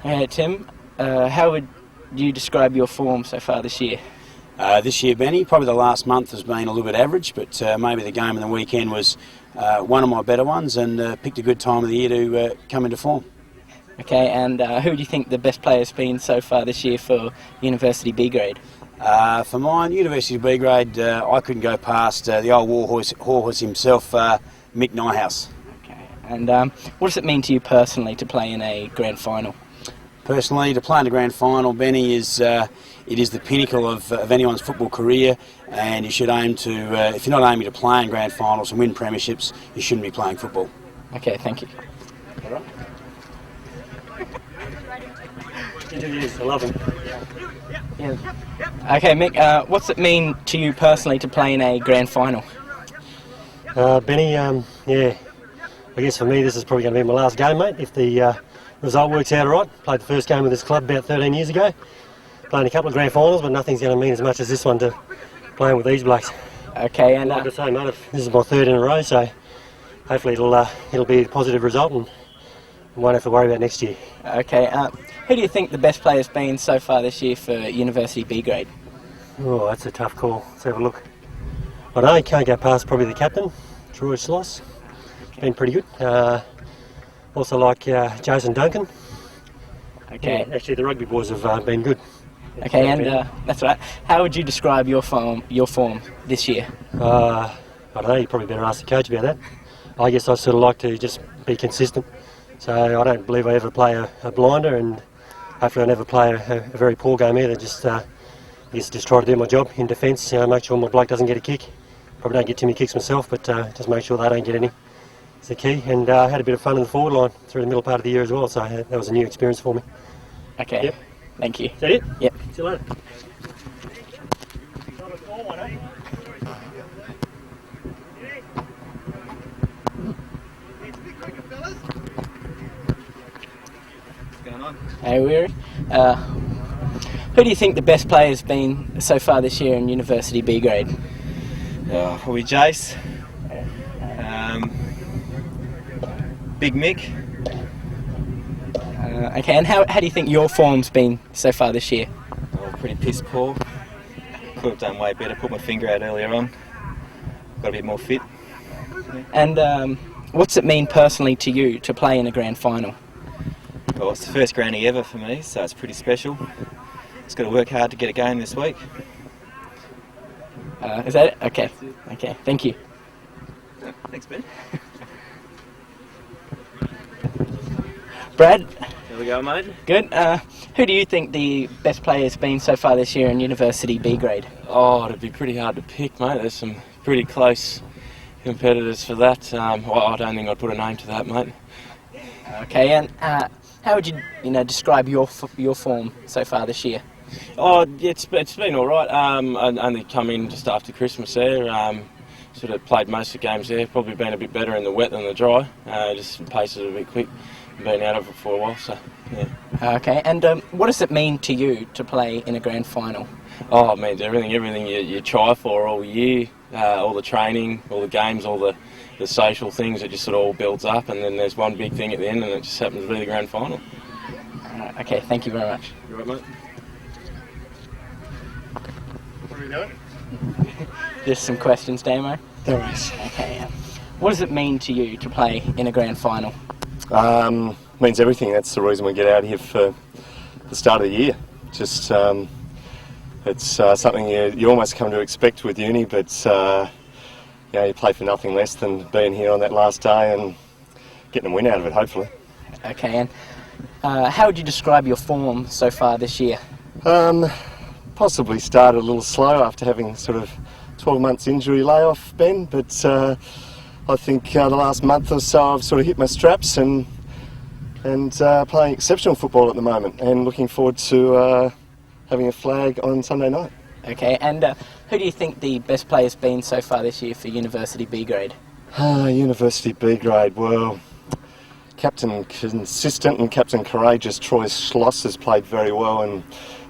Hey Tim, how would you describe your form so far this year? This year, Benny, probably the last month has been a little bit average, but maybe the game on the weekend was one of my better ones, and picked a good time of the year to come into form. Okay, and who do you think the best player has been so far this year for University B grade? For mine, University B grade, I couldn't go past the old warhorse himself, Mick Nyhouse. Okay, and what does it mean to you personally to play in a grand final? Personally, to play in the grand final, Benny, it is the pinnacle of anyone's football career, and you should aim to, if you're not aiming to play in grand finals and win premierships, you shouldn't be playing football. Okay, thank you. All right. Interviews, I love them. Yeah. Okay, Mick, what's it mean to you personally to play in a grand final? Benny, yeah, I guess for me this is probably going to be my last game, mate, if the result works out all right. Played the first game with this club about 13 years ago. Playing a couple of grand finals, but nothing's going to mean as much as this one to playing with these blokes. Okay, and like I say, mate, this is my third in a row, so hopefully it'll be a positive result and I won't have to worry about next year. Okay, who do you think the best player's been so far this year for University B grade? Oh, that's a tough call. Let's have a look. I know you can't go past probably the captain, Troy Schloss. Been pretty good. Also like Jason Duncan. Okay. Yeah, actually the rugby boys have been good. Okay, and that's right. How would you describe your form this year? I don't know, you probably better ask the coach about that. I guess I sort of like to just be consistent. So I don't believe I ever play a blinder, and hopefully I never play a very poor game either. Just try to do my job in defence, make sure my bloke doesn't get a kick. Probably don't get too many kicks myself, but just make sure they don't get any. It's the key. And I had a bit of fun in the forward line through the middle part of the year as well, so that was a new experience for me. Okay, yep. Thank you. Is that it? Yep. See you later. Hey, Weary. Who do you think the best player has been so far this year in University B grade? Probably Jace. Big Mick. Okay, and how do you think your form's been so far this year? Pretty piss poor. Could have done way better, put my finger out earlier on. Got a bit more fit. And what's it mean personally to you to play in a grand final? Well, it's the first granny ever for me, so it's pretty special. Just got to work hard to get a game this week. Is that it? Okay. Okay, thank you. Thanks, Ben. Brad? There we go, mate. Good. Who do you think the best player has been so far this year in University B grade? Oh, it'd be pretty hard to pick, mate. There's some pretty close competitors for that. I don't think I'd put a name to that, mate. Okay, and how would you describe your form so far this year? Oh, yeah, it's been all right. I only come in just after Christmas there. Sort of played most of the games there. Probably been a bit better in the wet than the dry. Just pace it a bit quick. Been out of it for a while, so yeah. Okay, and what does it mean to you to play in a grand final? Oh, it means everything you try for all year, all the training, all the games, all the social things. It just sort of all builds up, and then there's one big thing at the end, and it just happens to be the grand final. Okay, thank you very much. You right, mate? What are we doing? Just some questions, Damo. There is. Okay, what does it mean to you to play in a grand final? Means everything. That's the reason we get out here for the start of the year. Just it's something you almost come to expect with uni, but you play for nothing less than being here on that last day and getting a win out of it, hopefully. Okay, and how would you describe your form so far this year? Possibly started a little slow after having sort of 12 months injury layoff, Ben, but I think the last month or so I've sort of hit my straps and playing exceptional football at the moment, and looking forward to having a flag on Sunday night. Okay, and who do you think the best player's been so far this year for University B grade? University B grade, well, Captain Consistent and Captain Courageous Troy Schloss has played very well and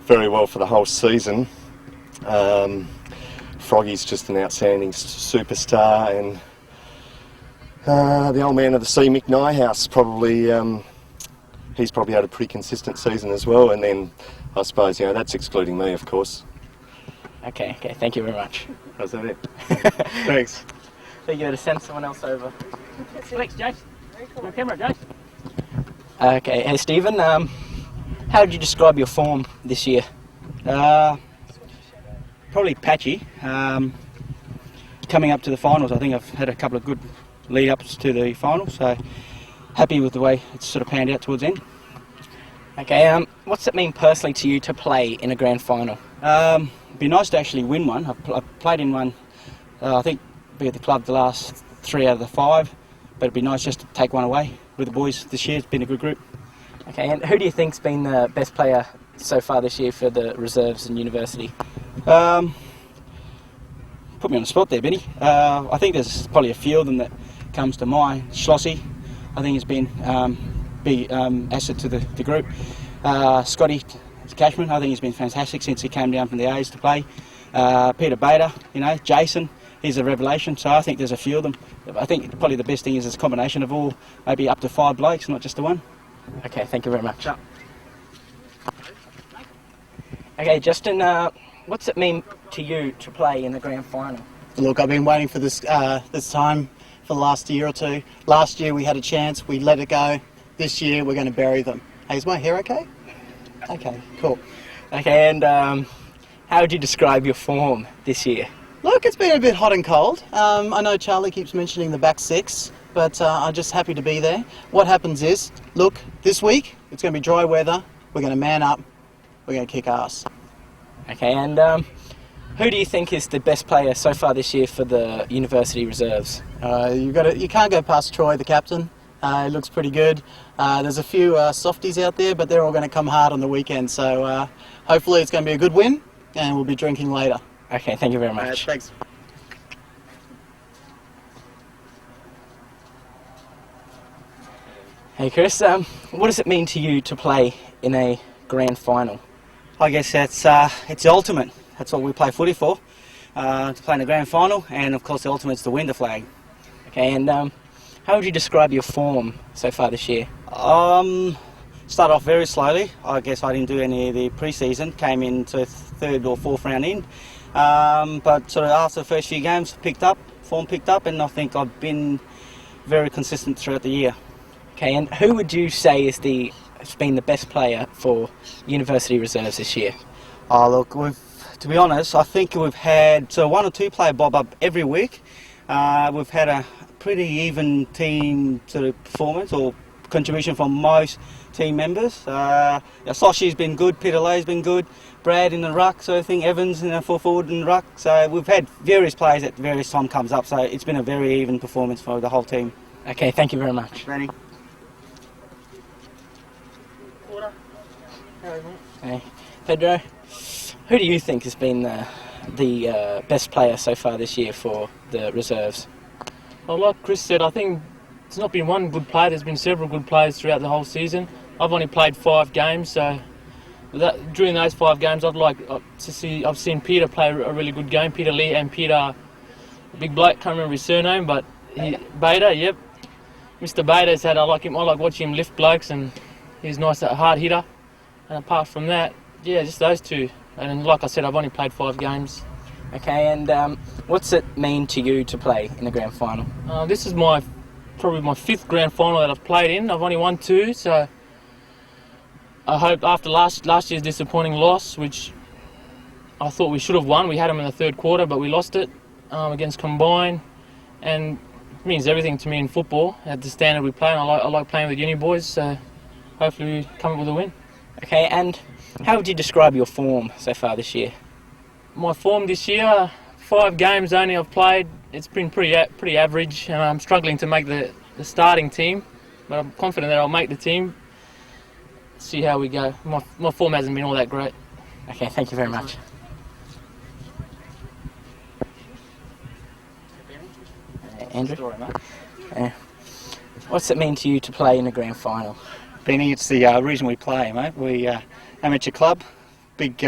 very well for the whole season. Froggy's just an outstanding superstar, and the old man of the sea, Mick Nyhouse, probably he's probably had a pretty consistent season as well. And then I suppose, that's excluding me, of course. Okay, thank you very much. How's that it? Thanks. So you're going to send someone else over. Thanks, Jace. On camera, Jace. Okay, hey Stephen, how would you describe your form this year? Probably patchy. Coming up to the finals, I think I've had a couple of good lead-ups to the finals, so happy with the way it's sort of panned out towards the end. Okay, what's it mean personally to you to play in a grand final? It'd be nice to actually win one. I've played in one, I think, be at the club the last 3 out of the 5, but it'd be nice just to take one away with the boys this year. It's been a good group. Okay, and who do you think's been the best player so far this year for the reserves and university? Put me on the spot there, Benny. I think there's probably a few of them that comes to mind. Schlossie, I think, has been big asset to the group. Scotty Cashman, I think he's been fantastic since he came down from the A's to play. Peter Bader, Jason, he's a revelation. So I think there's a few of them. I think probably the best thing is it's a combination of all, maybe up to 5 blokes, not just the one. Okay, thank you very much. Yeah. Okay, Justin, what's it mean to you to play in the grand final? Look, I've been waiting for this time for the last year or two. Last year we had a chance, we let it go. This year we're going to bury them. Hey, is my hair okay? Okay, cool. Okay, and how would you describe your form this year? Look, it's been a bit hot and cold. I know Charlie keeps mentioning the back 6, but I'm just happy to be there. What happens is, look, this week it's going to be dry weather. We're going to man up. We're going to kick ass. Okay, and who do you think is the best player so far this year for the university reserves? You can't go past Troy, the captain. It looks pretty good. There's a few softies out there, but they're all going to come hard on the weekend. So hopefully it's going to be a good win, and we'll be drinking later. Okay, thank you very much. Thanks. Hey Chris, what does it mean to you to play in a grand final? I guess it's the ultimate. That's what we play footy for, to play in the grand final, and of course the ultimate is to win the flag. Okay, and how would you describe your form so far this year? Started off very slowly. I guess I didn't do any of the pre-season, came into 3rd or 4th round in, but sort of after the first few games form picked up, and I think I've been very consistent throughout the year. Okay, and who would you say has been the best player for university reserves this year? Oh look, to be honest, I think we've had 1 or 2 player bob up every week. We've had a pretty even team sort of performance or contribution from most team members. Soshi's been good, Peter Lay's been good, Brad in the ruck, so I think Evans in the full forward in the ruck. So we've had various players at various time comes up, so it's been a very even performance for the whole team. Okay, thank you very much. Ready? Hey, Pedro, who do you think has been the best player so far this year for the reserves? Well, like Chris said, I think it's not been one good player. There's been several good players throughout the whole season. I've only played 5 games, so during those 5 games, I've seen Peter play a really good game. Peter Lee and Peter, big bloke, can't remember his surname, but Bader, yep. Mr. Bader's I like watching him lift blokes, and he's nice, a hard hitter. And apart from that, yeah, just those 2. And like I said, I've only played 5 games. Okay, and what's it mean to you to play in the grand final? This is probably my 5th grand final that I've played in. I've only won 2, so I hope after last year's disappointing loss, which I thought we should have won. We had them in the 3rd quarter, but we lost it against Combine, and it means everything to me in football at the standard we play. And I like playing with uni boys, so hopefully we come up with a win. Okay, and how would you describe your form so far this year? My form this year, 5 games only I've played. It's been pretty average, and I'm struggling to make the starting team, but I'm confident that I'll make the team. See how we go. My form hasn't been all that great. Okay, thank you very much. Andrew, what's it mean to you to play in a grand final? Benny, it's the reason we play, mate. We amateur club, big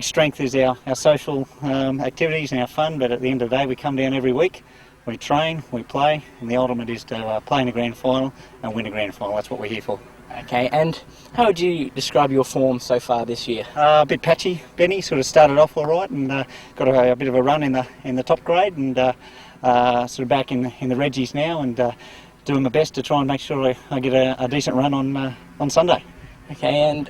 strength is our social activities and our fun, but at the end of the day we come down every week, we train, we play, and the ultimate is to play in a grand final and win a grand final. That's what we're here for. Okay, and how would you describe your form so far this year? A bit patchy, Benny. Sort of started off all right and got a bit of a run in the top grade, and sort of back in the Reggies now, and doing my best to try and make sure I get a decent run on Sunday. Okay, and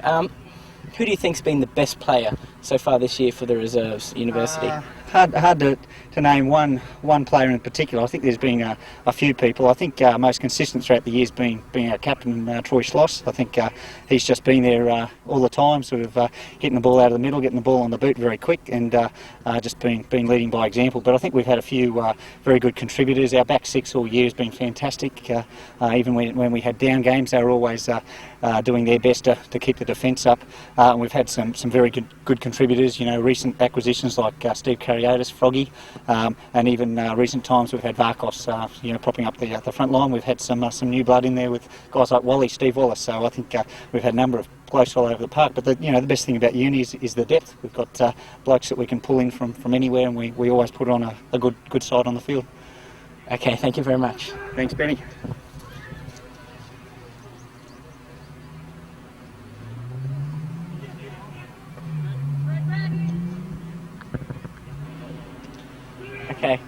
who do you think's been the best player so far this year for the reserves university? Hard to name one player in particular. I think there's been a few people. I think most consistent throughout the year's been our captain, Troy Schloss. I think he's just been there all the time, sort of getting the ball out of the middle, getting the ball on the boot very quick, and just been leading by example. But I think we've had a few very good contributors. Our back six all year has been fantastic. Even when we had down games, they were always doing their best to keep the defence up. And we've had some very good contributors. You know, recent acquisitions like Steve Kariotis, Froggy, and even recent times we've had Varkos, propping up the front line. We've had some new blood in there with guys like Wally, Steve Wallace. So I think we've had a number of blokes all over the park. But the best thing about uni is the depth. We've got blokes that we can pull in from anywhere, and we always put on a good side on the field. Okay, thank you very much. Thanks, Benny. Okay,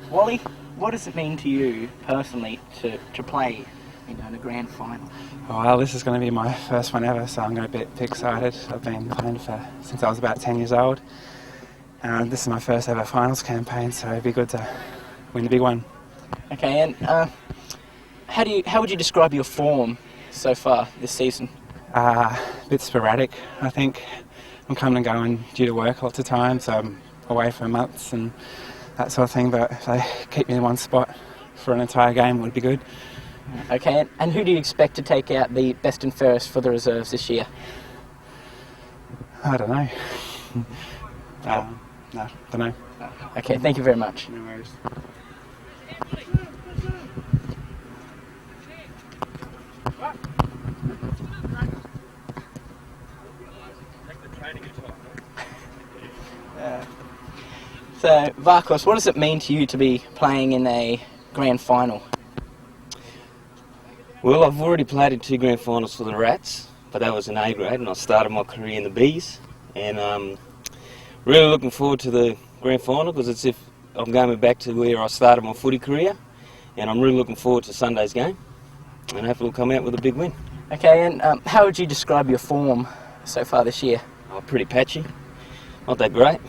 Wally, what does it mean to you personally to play in a grand final? Well, this is going to be my first one ever, so I'm going to be a bit excited. I've been playing since I was about 10 years old, and this is my first ever finals campaign, so it'd be good to win the big one. Okay, and how would you describe your form so far this season? A bit sporadic, I think. I'm coming and going due to work lots of times, so I'm away for months and that sort of thing, but if they keep me in one spot for an entire game, it would be good. Okay, and who do you expect to take out the best and fairest for the reserves this year? I don't know. No, don't know. Okay, thank you very much. No worries. So, Varkos, what does it mean to you to be playing in a grand final? Well, I've already played in 2 grand finals for the Rats, but that was in A grade, and I started my career in the Bs. And really looking forward to the grand final, because it's if I'm going back to where I started my footy career, and I'm really looking forward to Sunday's game, and hopefully we'll come out with a big win. Okay, and how would you describe your form so far this year? Oh, pretty patchy, not that great.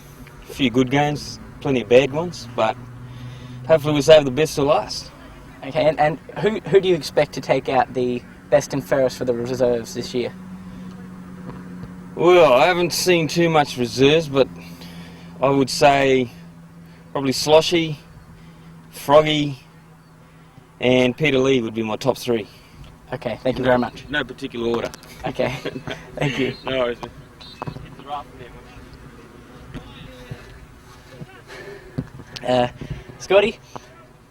A few good games, plenty of bad ones, but hopefully we save the best to last. Okay, and who do you expect to take out the best and fairest for the reserves this year? Well, I haven't seen too much reserves, but I would say probably Sloshy, Froggy, and Peter Lee would be my top 3. Okay, thank you very much. No particular order. Okay, thank you. No worries. Scotty,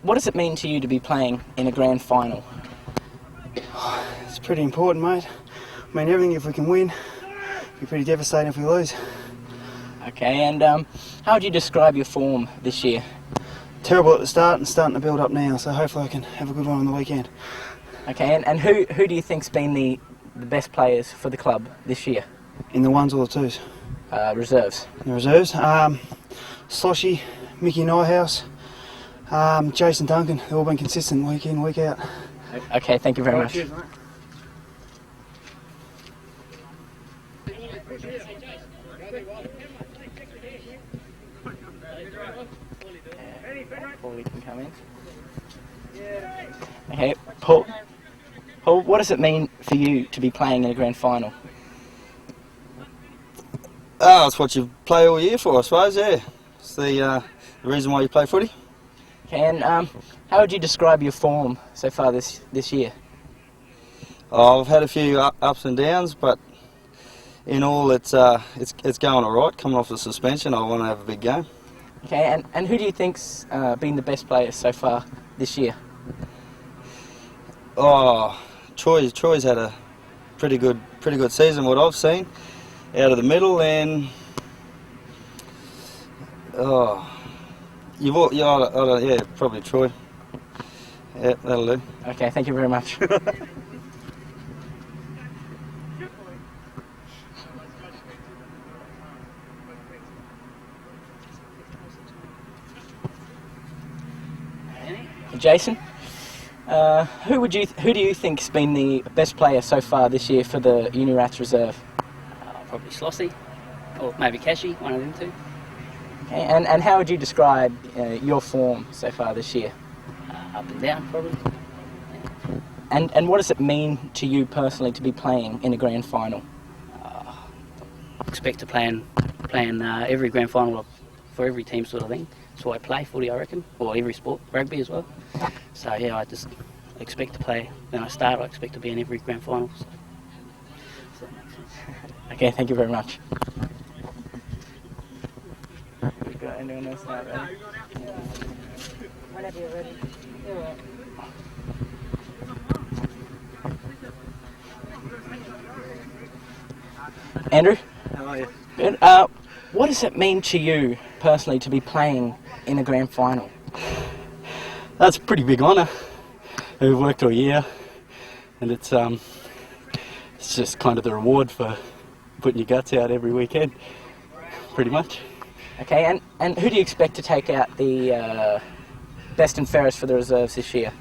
what does it mean to you to be playing in a grand final? It's pretty important, mate. I mean, everything if we can win. It'd be pretty devastating if we lose. Okay, and how would you describe your form this year? Terrible at the start and starting to build up now, so hopefully I can have a good one on the weekend. Okay, and who do you think's been the best players for the club this year? In the 1s or the 2s? Reserves. The reserves? Sloshy, Mickey Nyhouse, Jason Duncan. They've all been consistent week in, week out. Okay, thank you very much. Cheers, mate. Paulie can come in. Okay, Paul, what does it mean for you to be playing in a grand final? Oh, it's what you play all year for, I suppose, yeah. It's the reason why you play footy. Okay, and how would you describe your form so far this year? Oh, I've had a few ups and downs, but in all, it's going all right. Coming off the suspension, I want to have a big game. Okay, and who do you think's been the best player so far this year? Oh, Troy's had a pretty good season, what I've seen, out of the middle, and probably Troy. Yeah, that'll do. Okay, thank you very much. Jason, who do you think's been the best player so far this year for the Unirats reserve? Probably Slossie, or maybe Cashy, one of them two. Okay, and how would you describe your form so far this year? Up and down, probably. And what does it mean to you personally to be playing in a grand final? Expect to play in every grand final for every team, sort of thing. That's why I play footy, I reckon, or every sport, rugby as well. So yeah, I just expect to play. When I start, I expect to be in every grand final. So. Okay, thank you very much. Got anyone else now ready? Whenever you're ready. Andrew? How are you? Good. What does it mean to you personally to be playing in a grand final? That's a pretty big honour. We've worked all year, and it's just kind of the reward for putting your guts out every weekend, pretty much. Okay, and who do you expect to take out the best and fairest for the reserves this year?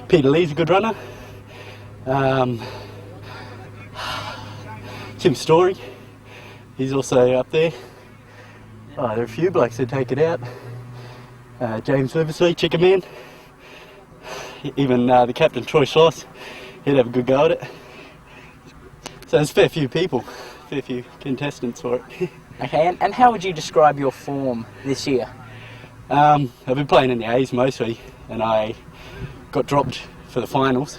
Peter Lee's a good runner. Tim Story, he's also up there. There are a few blokes that take it out. James Liversley, Chicken Man. Even the captain, Troy Schloss, he'd have a good go at it. So there's a fair few people, fair few contestants for it. Okay, and how would you describe your form this year? I've been playing in the A's mostly, and I got dropped for the finals.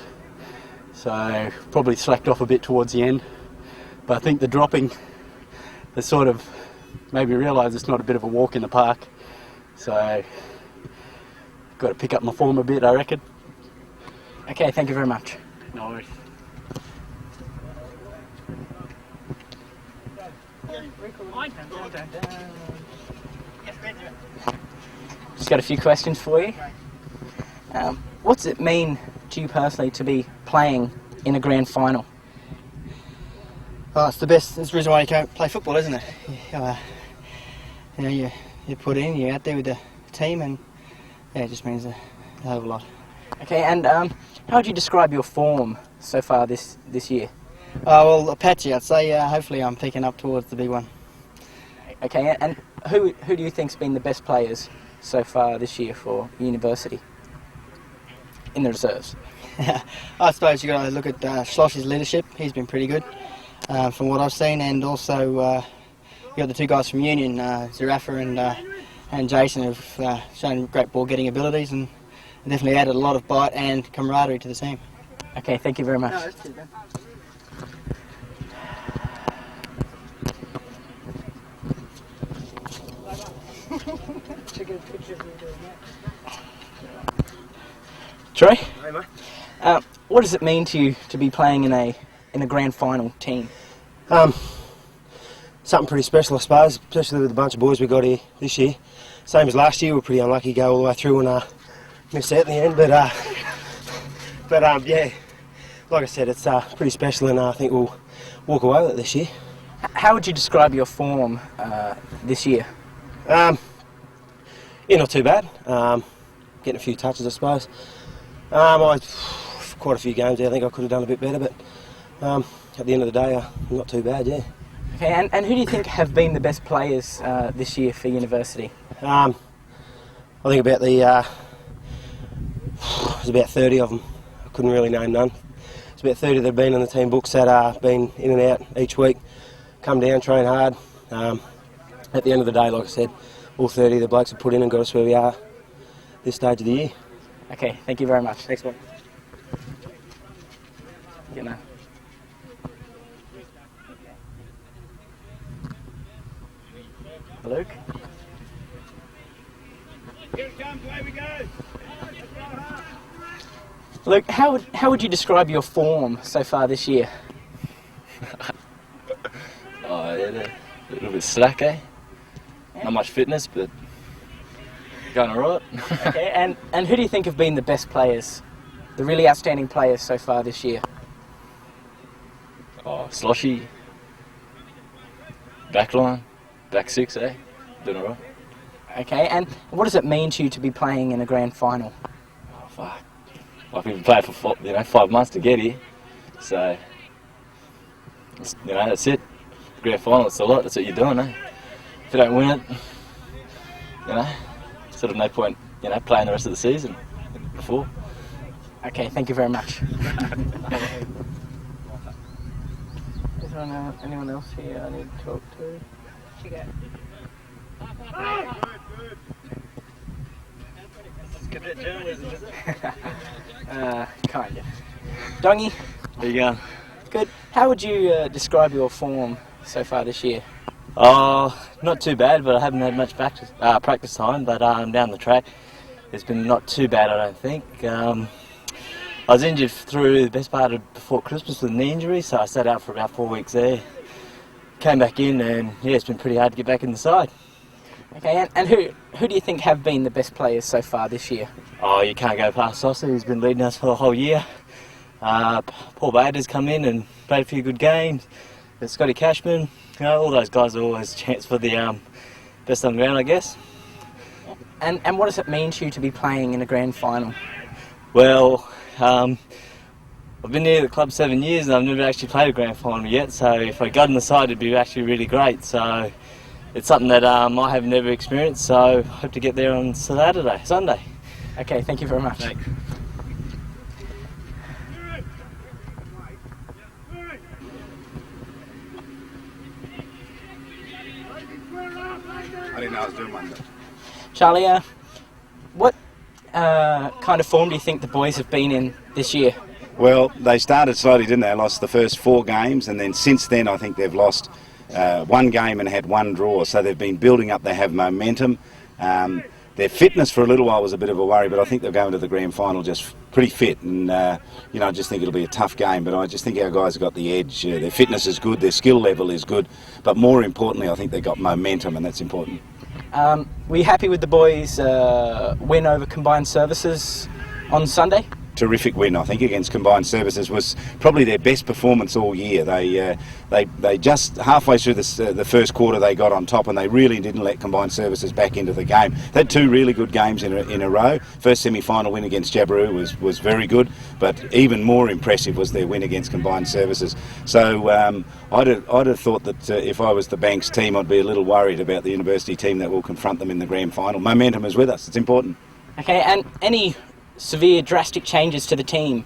So probably slacked off a bit towards the end. But I think the dropping has sort of made me realise it's not a bit of a walk in the park. So got to pick up my form a bit, I reckon. Okay, thank you very much. No worries. Just got a few questions for you. What's it mean to you personally to be playing in a grand final? Oh, it's the best. It's the reason why you can't play football, isn't it? You put in, you're out there with the team, and yeah, it just means a hell of a lot. Okay, and how would you describe your form so far this year? Well, patchy, I'd say. Hopefully, I'm picking up towards the big one. Okay, and who do you think's been the best players so far this year for university in the reserves? I suppose you've got to look at Schloss's leadership. He's been pretty good from what I've seen, and also you got the two guys from Union, Zarafa and Jason, who've shown great ball-getting abilities and definitely added a lot of bite and camaraderie to the team. Okay, thank you very much. No, that's too bad. Troy? Hey, mate. What does it mean to you to be playing in a grand final team? Something pretty special, I suppose, especially with the bunch of boys we got here this year. Same as last year, we were pretty unlucky to go all the way through and missed out in the end. But yeah, like I said, it's pretty special, and I think we'll walk away with it this year. How would you describe your form this year? Yeah, not too bad. Getting a few touches, I suppose. Quite a few games there, I think I could have done a bit better, but at the end of the day, not too bad, yeah. Okay, and who do you think have been the best players this year for university? I think about there's about 30 of them. I couldn't really name none. There's about 30 that have been in the team books that have been in and out each week, come down, train hard. At the end of the day, like I said, all 30 of the blokes have put in and got us where we are this stage of the year. Okay, thank you very much. Thanks, mate. You know. Luke? Here it comes, away we go. Luke, how would you describe your form so far this year? Oh, yeah, a little bit slack, eh? Yeah. Not much fitness, but going alright. Okay, and who do you think have been the best players, the really outstanding players so far this year? Oh, Sloshy, backline, back six, eh? Doing alright. Okay, and what does it mean to you to be playing in a grand final? Oh, fuck. I've been playing for 5 months to get here, so that's it. Grand final, it's a lot. That's what you're doing, eh? If you don't win it, sort of no point, playing the rest of the season before. Okay, thank you very much. Is there anyone else here I need to talk to? Good at journalism, is it? Kind of. Dongy? There you go. Good. How would you describe your form so far this year? Not too bad, but I haven't had much practice time. But down the track, it's been not too bad, I don't think. I was injured through the best part of before Christmas with a knee injury, so I sat out for about 4 weeks there. Came back in, and yeah, it's been pretty hard to get back in the side. Okay, and who do you think have been the best players so far this year? Oh, you can't go past Saucer, who's been leading us for the whole year. Paul Bader's come in and played a few good games. There's Scotty Cashman, all those guys are always a chance for the best on the ground, I guess. And what does it mean to you to be playing in a grand final? Well, I've been here at the club 7 years and I've never actually played a grand final yet, so if I got in the side it'd be actually really great. So it's something that I have never experienced, so I hope to get there on Sunday. Okay, thank you very much. Thanks. I didn't know I was doing one. Charlie, what kind of form do you think the boys have been in this year? Well, they started slowly, didn't they? Lost the first 4 games, and then since then I think they've lost 1 game and had 1 draw. So they've been building up. They have momentum. Their fitness for a little while was a bit of a worry, but I think they'll go into the grand final just pretty fit. And I just think it'll be a tough game. But I just think our guys have got the edge. Their fitness is good. Their skill level is good. But more importantly, I think they've got momentum, and that's important. Were you happy with the boys' win over Combined Services on Sunday? Terrific win, I think, against Combined Services. Was probably their best performance all year. They just halfway through the first quarter they got on top, and they really didn't let Combined Services back into the game. They had 2 really good games in a row. First semi-final win against Jabiru was very good, but even more impressive was their win against Combined Services. So I'd have thought that if I was the Banks team, I'd be a little worried about the university team that will confront them in the grand final. Momentum is with us. It's important. Okay, and any severe, drastic changes to the team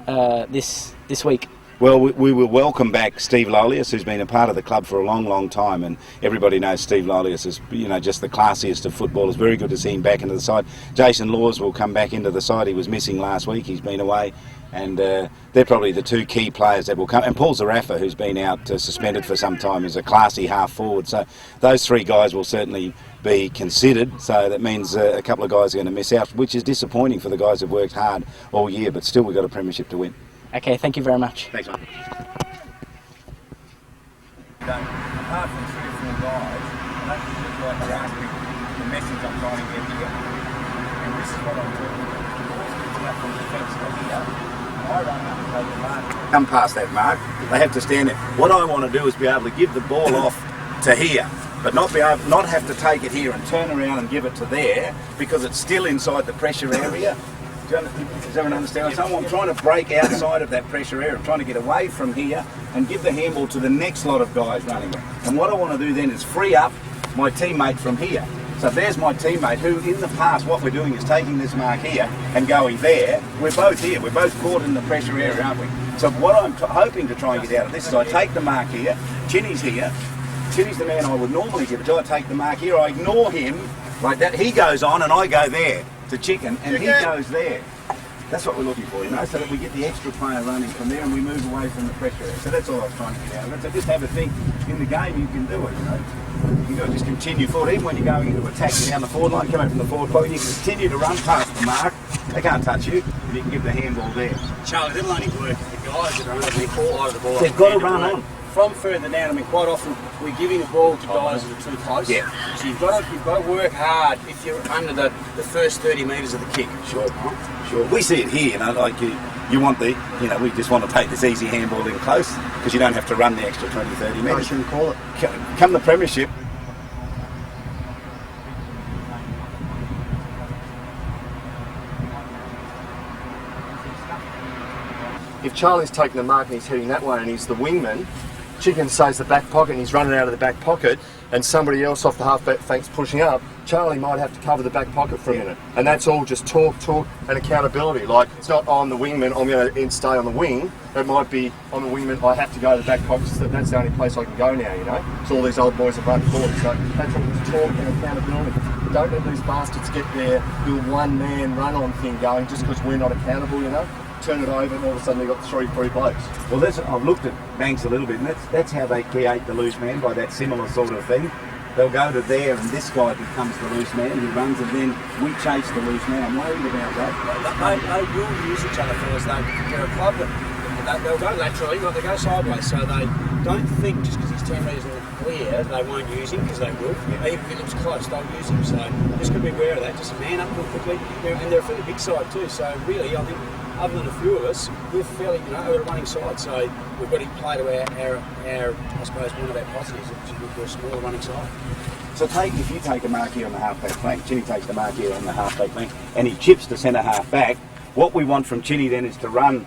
this week? Well, we will welcome back Steve Lolius, who's been a part of the club for a long, long time, and everybody knows Steve Lolius is, just the classiest of footballers. Very good to see him back into the side. Jason Laws will come back into the side. He was missing last week. He's been away, and they're probably the 2 key players that will come. And Paul Zarafa, who's been out suspended for some time, is a classy half forward. So those 3 guys will certainly be considered. So that means a couple of guys are going to miss out, which is disappointing for the guys who've worked hard all year. But still, we've got a premiership to win. Okay, thank you very much. Thanks, mate. Apart from 3 or 4 guys, I don't think it's like grasping the message I'm trying to get here. And this is what I'm doing. From defence to here, I run up and take the mark. Come past that mark, they have to stand there. What I want to do is be able to give the ball off to here, but not have to take it here and turn around and give it to there, because it's still inside the pressure area. Does everyone understand? So I'm trying to break outside of that pressure area. I'm trying to get away from here and give the handball to the next lot of guys running it. And what I want to do then is free up my teammate from here. So there's my teammate who, in the past, what we're doing is taking this mark here and going there. We're both here. We're both caught in the pressure area, aren't we? So what I'm hoping to try and get out of this is I take the mark here. Chinny's here. Chinny's the man I would normally give it to. I take the mark here. I ignore him like that. He goes on and I go there to Chicken, and he goes there. That's what we're looking for, so that we get the extra player running from there and we move away from the pressure area. So that's all I was trying to get out of it. So just have a think, in the game you can do it, You've got to just continue forward. Even when you're going into attack down the forward line, coming from the forward pocket, you can continue to run past the mark. They can't touch you, but you can give the handball there. Charlie, that'll only work if the guys that are underneath the ball. They've got to run on. From further down, quite often we're giving the ball to guys that are too close. Yeah. So you've got to work hard if you're under the first 30 metres of the kick. Sure. We see it here, you want the, we just want to take this easy handball in close, because you don't have to run the extra 20, 30 metres. I shouldn't call it. Come the premiership, if Charlie's taking the mark and he's heading that way and he's the wingman, Chicken stays the back pocket and he's running out of the back pocket, and somebody else off the half-back flank's pushing up, Charlie might have to cover the back pocket for a minute. And that's all just talk, and accountability. Like, it's not, oh, I'm the wingman, I'm going to stay on the wing. It might be, I'm the wingman, I have to go to the back pocket, so that's the only place I can go now, you know? So all these old boys are running forward. So that's what it's talk and accountability. Don't let these bastards get their little one-man run-on thing going just because we're not accountable, you know? Turn it over and all of a sudden they've got three blokes. Well, I've looked at Banks a little bit, and that's how they create the loose man, by that similar sort of thing. They'll go to there and this guy becomes the loose man, he runs, and then we chase the loose man. I'm worried about that. They will use each other first. They're a club that they'll go laterally, but they go sideways, so they don't think just because he's 10 metres in the clear they won't use him, because they will. Even if he looks close, they'll use him. So just got to be aware of that. Just man up real quickly. And they're a fairly big side too, so really I think other than a few of us, we're fairly, we're a running side, so we've got to play to our I suppose, one of our positives, which is we're a smaller running side. So if you take a mark here on the half-back flank, Chinny takes the mark here on the half-back flank, and he chips to centre half-back, what we want from Chinny then is to run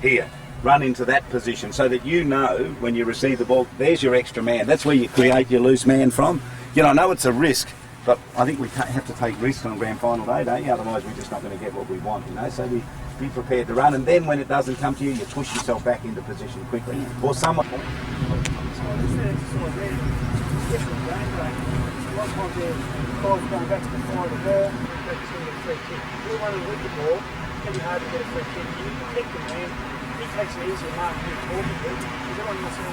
here, run into that position, so that you know when you receive the ball, there's your extra man. That's where you create your loose man from. I know it's a risk, but I think we have to take risks on grand final day, don't you? Otherwise we're just not going to get what we want, So we be prepared to run, and then when it doesn't come to you, you push yourself back into position quickly. Or someone... Going back to the fire of the ball, that's going to get a free kick. We're running with the ball, it's going to be hard to get a free kick. You protect the man, he takes it easier mark than you're talking to, because everyone wants to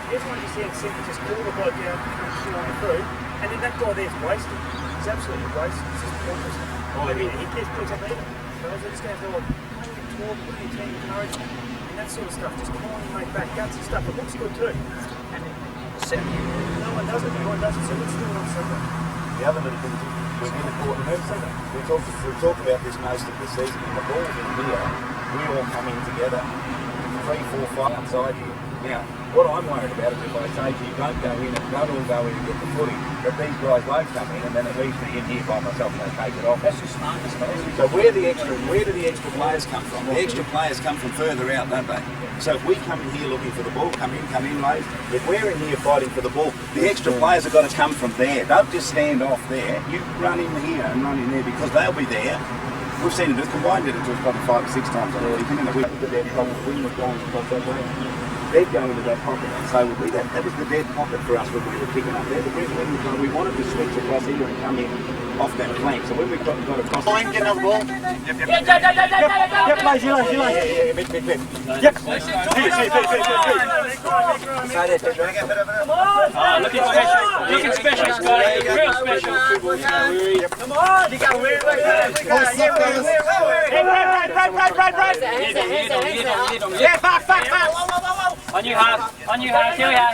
everyone just here just call the bloke out and shooting through, and then that guy there's wasted. He's absolutely wasted. It's just pointless. I mean, he gets picks up either. So they're just going to go, talk, put your team encouragement, and that sort of stuff. Just calling your mate back, guts and stuff. It looks good too. And no one does it, so let's do it on Sunday. The other little thing we've been important we've talked about this most of the season, and the ball's in here, we all come in together, 3, 4, 5 outside here. Now, what I'm worried about is if I say to you, don't go in and don't all go in and get the footy, that these guys won't come in, and then it leaves me in here by myself and they take it off. That's just smart, I suppose. So where do the extra players come from? The extra players come from further out, don't they? So if we come in here looking for the ball, come in late. If we're in here fighting for the ball, the extra players have got to come from there. Don't just stand off there. You run in here and run in there, because they'll be there. We've seen it. Combined did it to us probably 5 or 6 times already. We were going across that way. They'd go into that pocket, and so would we. That was the dead pocket for us when we were picking up there. When we wanted to switch across here and come in off that flank. So when we got across... Line, get another ball. Yep, lazy. Yeah, mid. Yep. Come on! Looking special, Scotty. Real special. Come on! You got weird. Yeah, fuck. On you half. Here we are.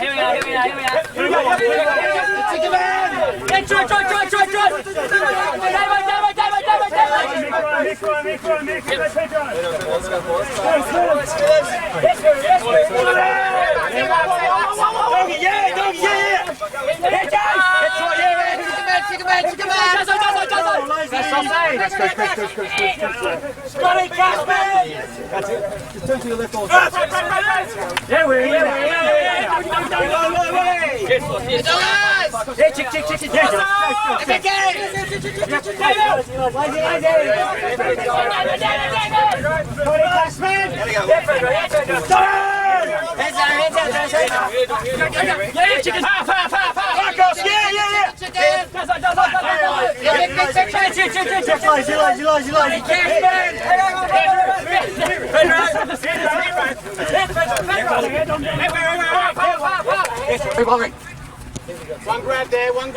Scotty, cast me! That's it. Just turn to your left or Yeah, we're here. One grab there, Damo.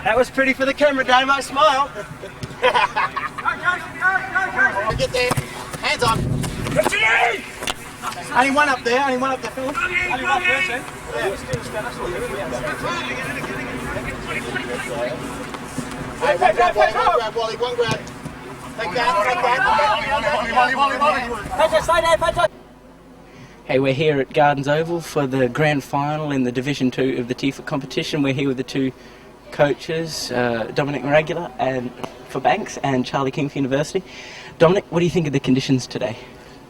That was pretty for the camera, Damo. Smile. Get there. Hands on. Only one up there, Phil. Only one person. One grab. Take that. Hey, we're here at Gardens Oval for the grand final in the Division 2 of the TEAFL competition. We're here with the two coaches, Dominic Maragula and for Banks and Charlie King for University. Dominic, what do you think of the conditions today?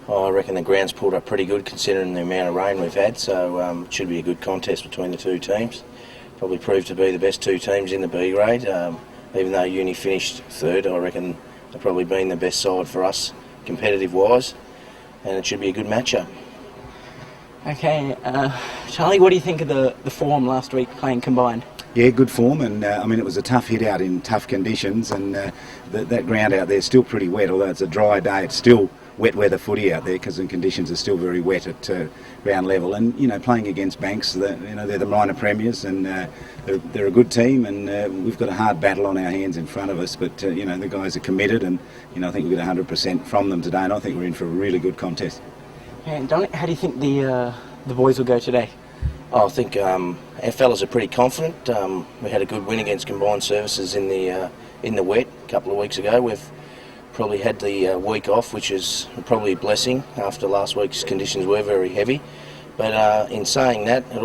Oh, I reckon the ground's pulled up pretty good considering the amount of rain we've had, so it should be a good contest between the two teams. Probably proved to be the best two teams in the B grade. Even though Uni finished third, I reckon they've probably been the best side for us competitive-wise, and it should be a good matchup. Okay, Charlie, what do you think of the form last week playing combined? Yeah, good form, and I mean it was a tough hit out in tough conditions, and that ground out there is still pretty wet. Although it's a dry day, it's still wet weather footy out there because the conditions are still very wet at ground level. And you know, playing against Banks, they're the minor premiers, and they're a good team, and we've got a hard battle on our hands in front of us. But you know, the guys are committed, and you know, I think we got 100% from them today, and I think we're in for a really good contest. And Dominic, how do you think the boys will go today? I think our fellas are pretty confident. We had a good win against Combined Services in the wet a couple of weeks ago. We've probably had the week off, which is probably a blessing after last week's conditions were very heavy. But in saying that, you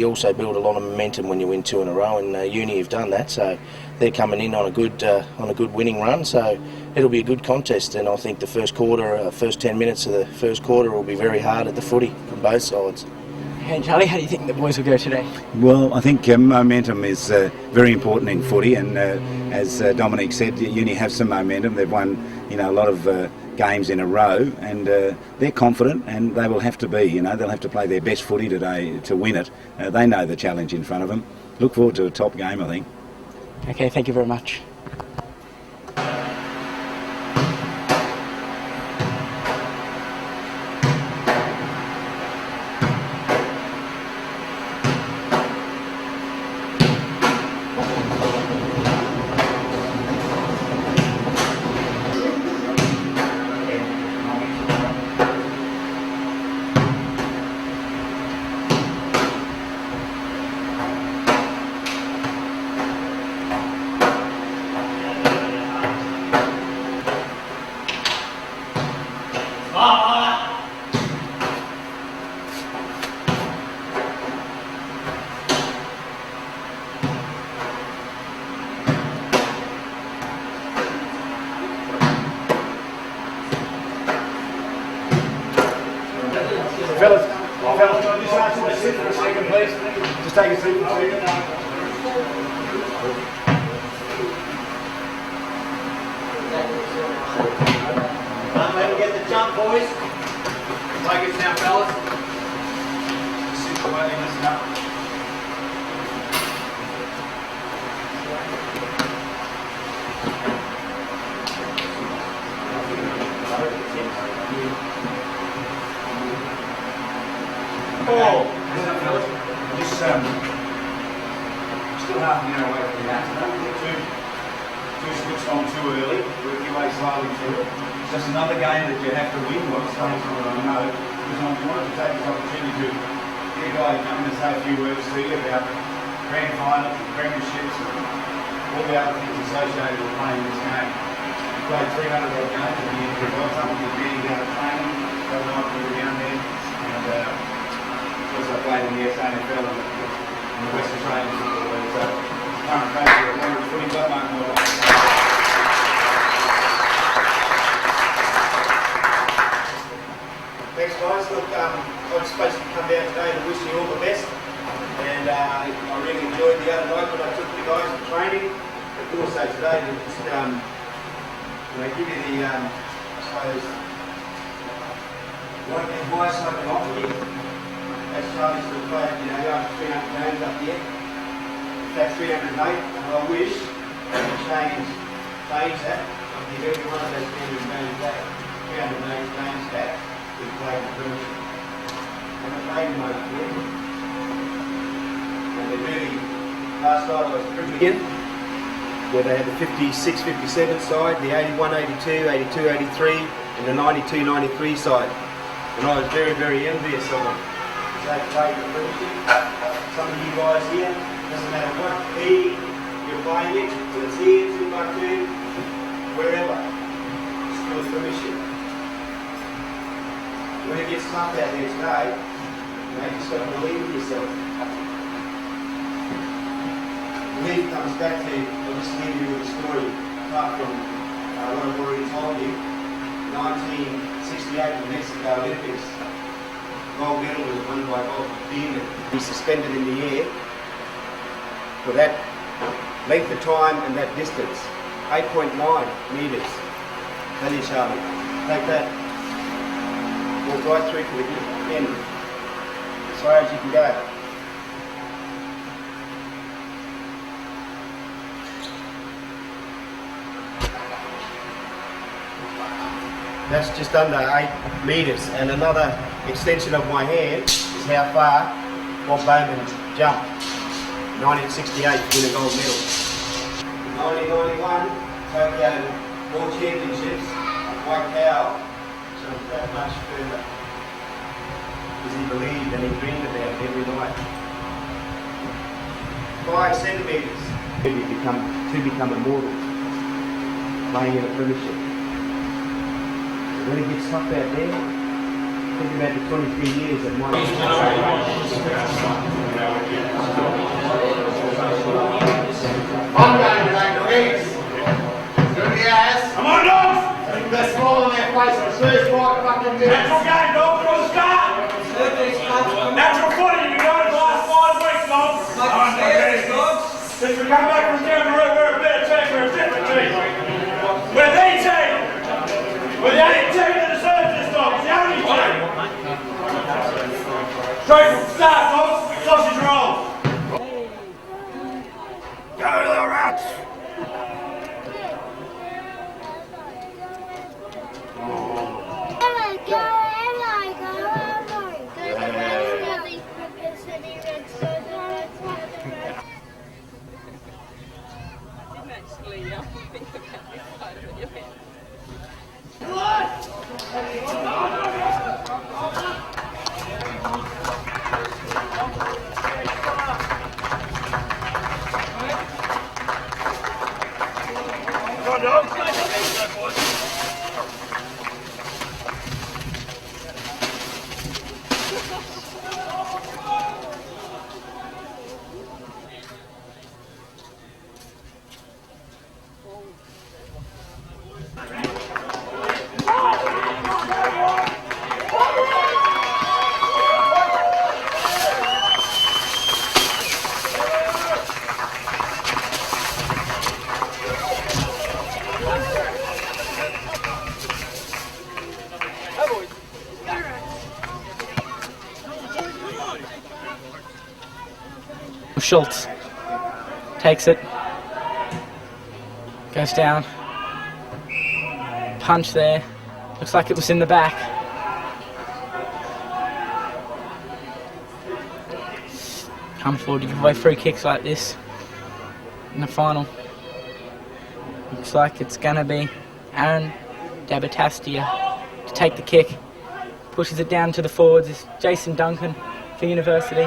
also build a lot of momentum when you win 2 in a row, and Uni have done that. So they're coming in on a good winning run. So it'll be a good contest, and I think the first 10 minutes of the first quarter will be very hard at the footy from both sides. Hey Charlie, how do you think the boys will go today? Well, I think momentum is very important in footy, and as Dominic said, Uni have some momentum. They've won, you know, a lot of games in a row, and they're confident, and they will have to be. You know, they'll have to play their best footy today to win it. They know the challenge in front of them. Look forward to a top game, I think. Okay, thank you very much. Fellas, can you just ask them to sit for a second, please? Just take a seat for a second. Let me get the jump, boys. Take it now, fellas. Just sit quietly, listen up. Oh, just still half an hour away from the match. Don't get too switched on too early. Work your way slowly through it. It's just another game that you have to win. Well, it's something that I know. Because I wanted to take this opportunity to get a guy to come in and say a few words to you about grand finals, premierships, and all the other things associated with playing this game. We played 300 odd games at the end of the world. Some of you being down at training, the other night we were down there, and I played in the SANFL and the West Australian Football League. So, current coach of the Warriors Footy Club, Mark Moore. Thanks, guys. Look, I was supposed to come down today to wish you all the best, and I really enjoyed the other night when I took the guys to training. But also today to just give you the, I suppose, what advice I can offer you. As Charlie's still played, you know, after 300 games up here. That's 308, and I wish I could change that. I'd give every one of those 300 games back, 308 games back, we played in the Premiership. And I played in one up here. And they really, last night I was pretty again, where they had the 56-57 side, the 81-82, 82-83, and the 92-93 side. And I was very, very envious of them. They played the Premiership. Some of you guys here, doesn't matter what league you're playing in, whether it's here, 2x2, wherever, still a Premiership. When it gets tough out there today, you just got to believe in yourself. Belief comes back to, I'll just leave you with a story, apart from what I've already told you. 1968 the Mexico Olympics. Gold medal was won by Bob Beeman. He's suspended in the air for that length of time and that distance. 8.9 metres. Tell you, Charlie. Take that. Walk right through to the end. As far as you can go. That's just under 8 metres, and another extension of my hand is how far Bob Bowman jumped. 1968 win a gold medal. 1991 Tokyo World Championships, White Cow, so that much further. Because he believed and he dreamed about it every night. 5 centimetres to become immortal, playing in a premiership. When it gets tough out there, think about the 23 years that might I'm going to make the legs. Do the ass. I'm on dogs! They're small in their place. I'm first right fucking minutes. Natural game, dog, from the start. Natural footy, you know, the last 5 weeks, dog. Since we come back from down the road, we're a better team, we're a different team. We're the team. We're the only team that deserves this, dog. It's the only team. Straight from the start, dogs. Sausage rolls. Go the Rats! Schultz takes it, goes down, punch there, looks like it was in the back. Come forward to give away free kicks like this in the final. Looks like it's going to be Aaron Dabatastia to take the kick. Pushes it down to the forwards. It's Jason Duncan for University.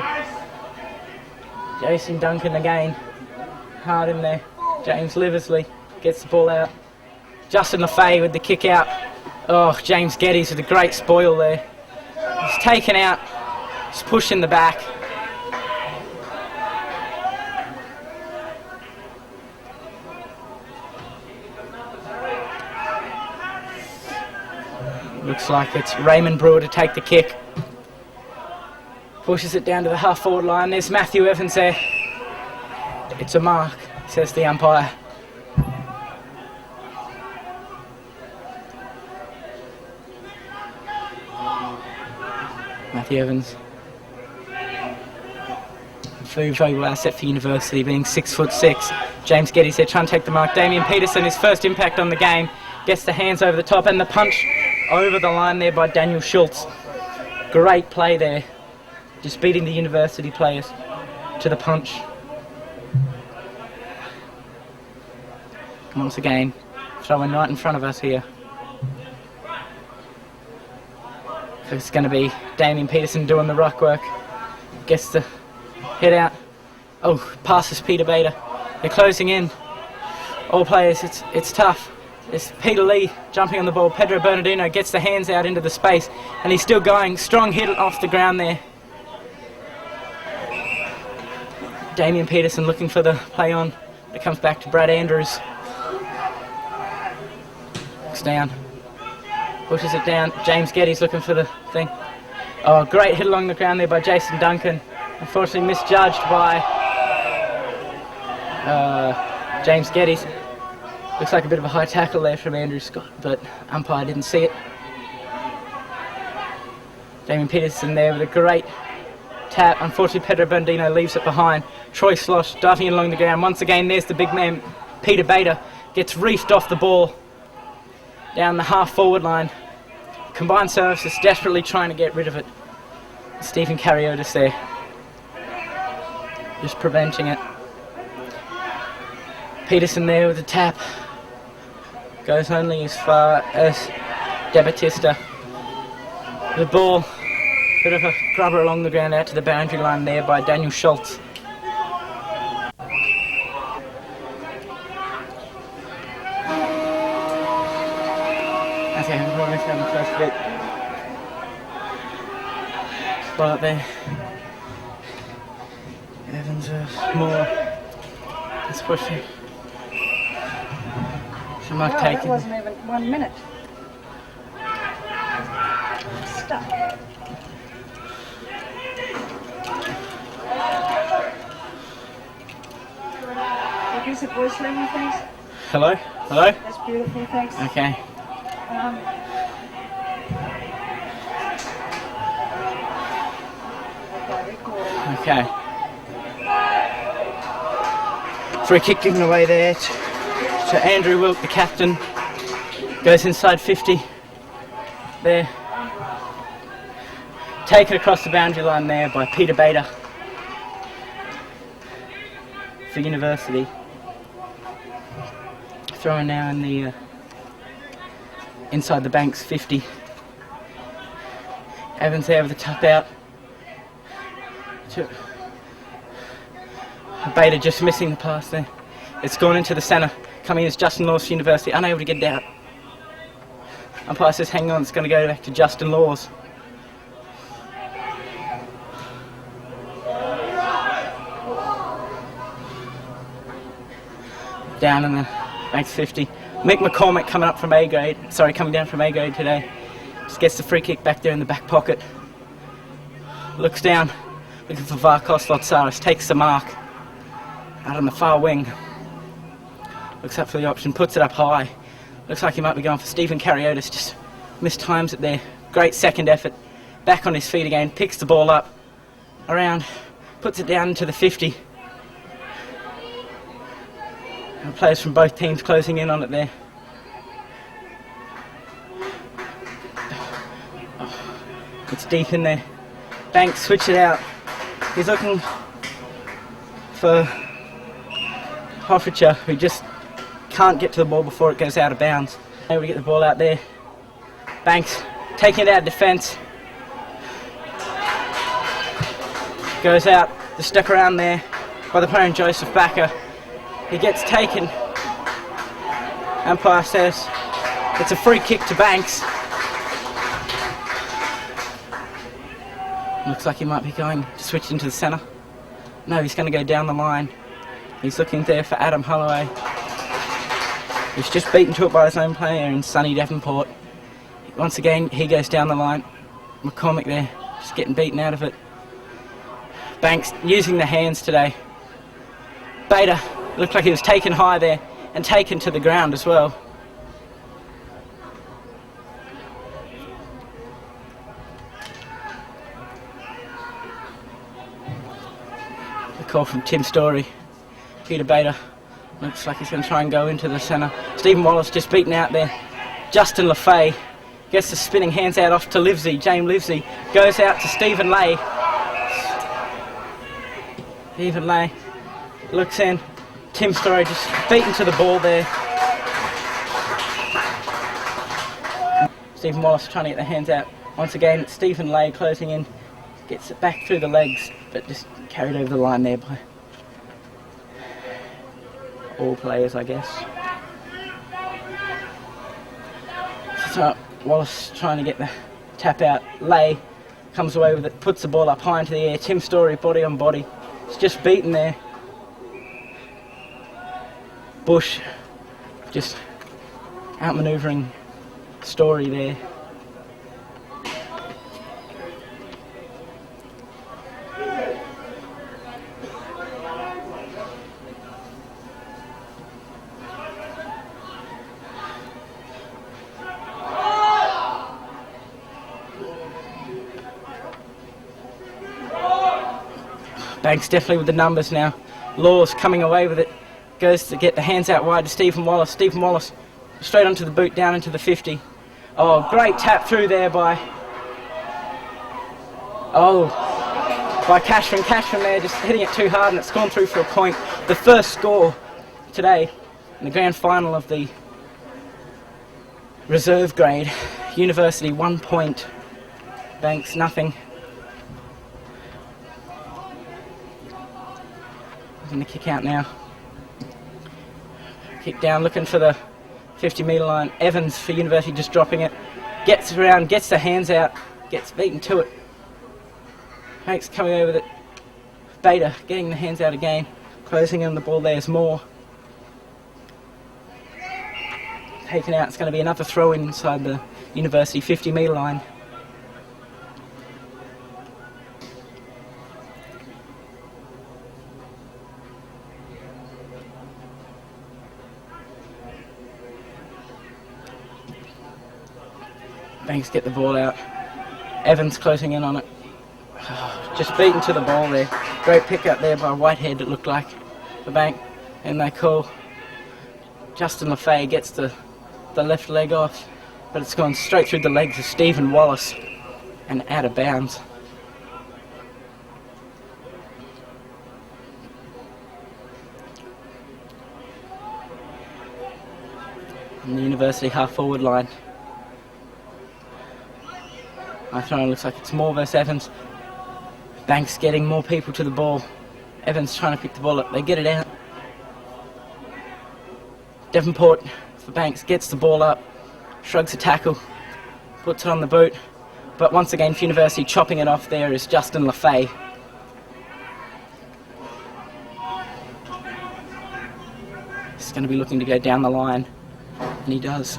Jason Duncan again, hard in there. James Liversley gets the ball out. Justin LaFay with the kick out. Oh, James Geddes with a great spoil there. He's taken out, he's pushed in the back. Looks like it's Raymond Brewer to take the kick. Pushes it down to the half-forward line. There's Matthew Evans there. It's a mark, says the umpire. Matthew Evans. Very valuable asset for University, being 6'6". James Geddes there trying to take the mark. Damien Peterson, his first impact on the game, gets the hands over the top and the punch over the line there by Daniel Schultz. Great play there. Just beating the University players to the punch. Once again, throwing right in front of us here. It's going to be Damien Peterson doing the ruck work. Gets the head out. Oh, passes Peter Bader. They're closing in. All players, it's tough. It's Peter Lee jumping on the ball. Pedro Bernardino gets the hands out into the space and he's still going. Strong hit off the ground there. Damien Peterson looking for the play on. It comes back to Brad Andrews. Looks down. Pushes it down. James Geddes looking for the thing. Oh, great hit along the ground there by Jason Duncan. Unfortunately misjudged by James Geddes. Looks like a bit of a high tackle there from Andrew Scott, but umpire didn't see it. Damien Peterson there with a great tap. Unfortunately, Pedro Bandino leaves it behind. Troy Slosh diving in along the ground. Once again, there's the big man, Peter Bader. Gets reefed off the ball down the half-forward line. Combined Services desperately trying to get rid of it. Stephen Kariotis there, just preventing it. Peterson there with a tap. Goes only as far as De Battista. The ball, bit of a grubber along the ground out to the boundary line there by Daniel Schultz. Okay, we're almost on the first bit. Spot there. Evans more. Let's push him. So Mark Well, taking. that wasn't even 1 minute. Stuck. Give us a voice level, please. Hello? Hello? That's beautiful, thanks. Okay. Okay. Free kick given away there to Andrew Wilk, the captain. Goes inside 50. There. Taken across the boundary line there by Peter Bader for University. Throwing now in the inside the Banks 50. Evans there with a tap out. Bader just missing the pass there. It's gone into the centre. Coming in is Justin Laws University, unable to get it out. Umpire says hang on, it's going to go back to Justin Laws. Down in the Banks 50. Mick McCormick coming up from A grade, coming down from A grade today. Just gets the free kick back there in the back pocket. Looks down, looking for Varkos Lotsaris, takes the mark. Out on the far wing. Looks up for the option, puts it up high. Looks like he might be going for Stephen Kariotis, just mistimes it there. Great second effort. Back on his feet again, picks the ball up. Around, puts it down into the 50. And players from both teams closing in on it there. It's deep in there. Banks switch it out. He's looking for Hofficher, who just can't get to the ball before it goes out of bounds. Able to get the ball out there. Banks taking it out of defence. Goes out, the stuck around there by the player Joseph Backer. He gets taken. Umpire says it's a free kick to Banks. Looks like he might be going to switch into the centre. No, he's going to go down the line. He's looking there for Adam Holloway. He's just beaten to it by his own player in Sonny Devonport. Once again, he goes down the line. McCormick there, just getting beaten out of it. Banks using the hands today. Bader looked like he was taken high there and taken to the ground as well. The call from Tim Story. Peter Bader looks like he's going to try and go into the centre. Stephen Wallace just beaten out there. Justin LaFay gets the spinning hands out off to Livesey. James Livesey goes out to Stephen Lay. Stephen Lay looks in. Tim Story just beaten to the ball there. Stephen Wallace trying to get the hands out. Once again, Stephen Lay closing in. Gets it back through the legs, but just carried over the line there by all players, I guess. So Wallace trying to get the tap out. Lay comes away with it, puts the ball up high into the air. Tim Story, body on body. It's just beaten there. Bush just outmanoeuvring Story there. Banks definitely with the numbers now. Laws coming away with it. Goes to get the hands out wide to Stephen Wallace. Stephen Wallace straight onto the boot, down into the 50. Oh, great tap through there by Cashman. Cashman there just hitting it too hard, and it's gone through for a point. The first score today in the grand final of the reserve grade. University 1 point. Banks nothing. Going to kick out now. Kick down, looking for the 50-metre line. Evans for University just dropping it. Gets around, gets the hands out, gets beaten to it. Hanks coming over with it. Bader getting the hands out again. Closing in the ball, there's more. Taken out, it's going to be another throw in inside the University 50-metre line. Banks get the ball out. Evans closing in on it. Just beaten to the ball there. Great pick up there by Whitehead, it looked like. The Bank. And they call. Justin LaFay gets the left leg off, but it's gone straight through the legs of Stephen Wallace and out of bounds. And the University half-forward line. My throw looks like it's Moore versus Evans. Banks getting more people to the ball. Evans trying to pick the ball up. They get it out. Devonport for Banks gets the ball up. Shrugs a tackle. Puts it on the boot. But once again for University chopping it off there is Justin LaFay. He's going to be looking to go down the line. And he does.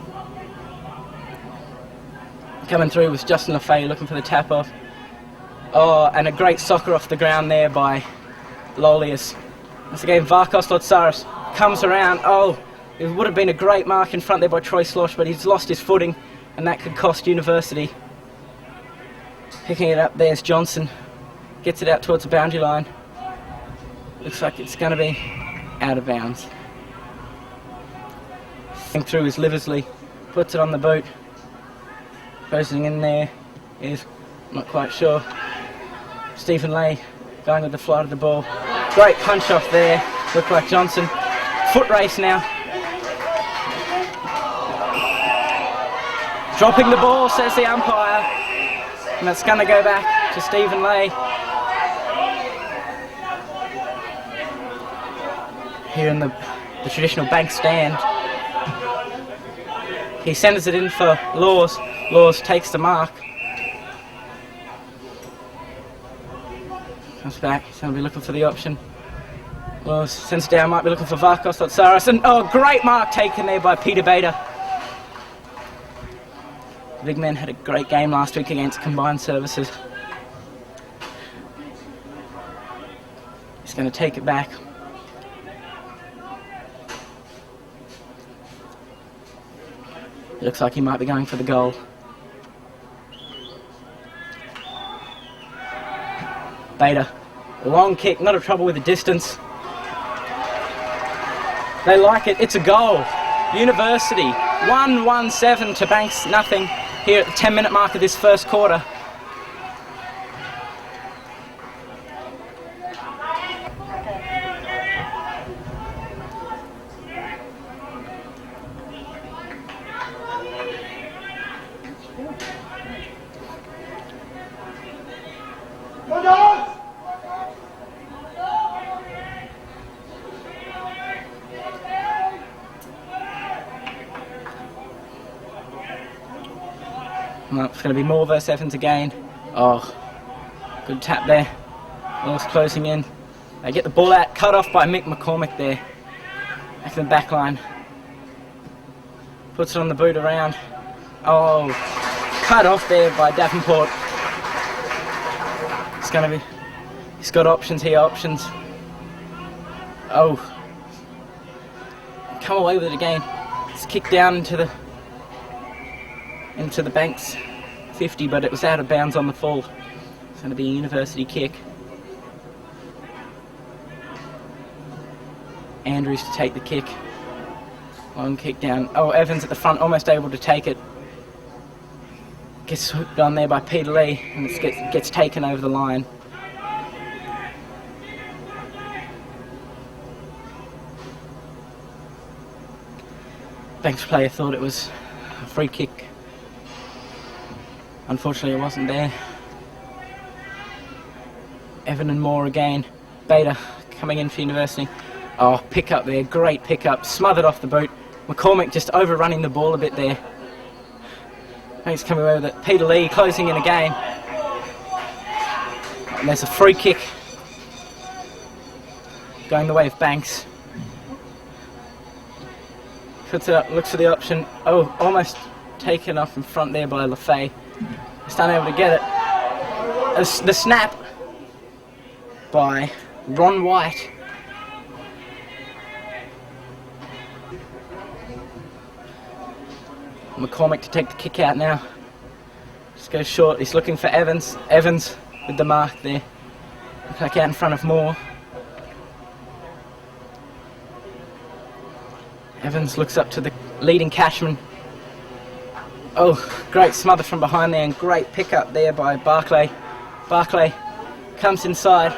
Coming through was Justin LaFay looking for the tap off. Oh, and a great soccer off the ground there by Lolius. Once again, Varkos Lotsaris comes around. Oh, it would have been a great mark in front there by Troy Slosh, but he's lost his footing, and that could cost University. Picking it up, there's Johnson. Gets it out towards the boundary line. Looks like it's going to be out of bounds. Through is Liversley. Puts it on the boot. Closing in there is, not quite sure, Stephen Lay going with the flight of the ball. Great punch off there, looked like Johnson. Foot race now. Dropping the ball, says the umpire. And that's going to go back to Stephen Lay. Here in the traditional bank stand. He sends it in for Laws. Laws takes the mark. Comes back, he's going to be looking for the option. Laws sends it down, might be looking for Varkos Lotsaris. And oh, great mark taken there by Peter Bader. The big man had a great game last week against Combined Services. He's going to take it back. Looks like he might be going for the goal. Bader, long kick, not a trouble with the distance. They like it, it's a goal. University, 1-1-7 to Banks, nothing here at the 10-minute mark of this first quarter. Well, it's going to be Moore versus Evans again. Oh, good tap there. Laws closing in. They get the ball out, cut off by Mick McCormick there. Back in the back line. Puts it on the boot around. Oh, cut off there by Davenport. It's going to be... He's got options here, options. Oh. Come away with it again. It's kicked down into the Banks 50, but it was out of bounds on the fall. It's going to be a University kick. Andrews to take the kick. Long kick down. Oh, Evans at the front, almost able to take it. Gets hooked on there by Peter Lee, and it gets taken over the line. Banks player thought it was a free kick. Unfortunately, it wasn't there. Evan and Moore again. Bader coming in for University. Oh, pick up there, great pick up, smothered off the boot. McCormick just overrunning the ball a bit there. He's coming away with it. Peter Lee closing in again. And there's a free kick going the way of Banks. Puts it up, looks for the option. Oh, almost taken off in front there by LaFay. Just unable to get it. The snap by Ron White. McCormick to take the kick out now. Just goes short. He's looking for Evans. Evans with the mark there. Back out in front of Moore. Evans looks up to the leading Cashman. Oh, great smother from behind there and great pick up there by Barclay. Barclay comes inside,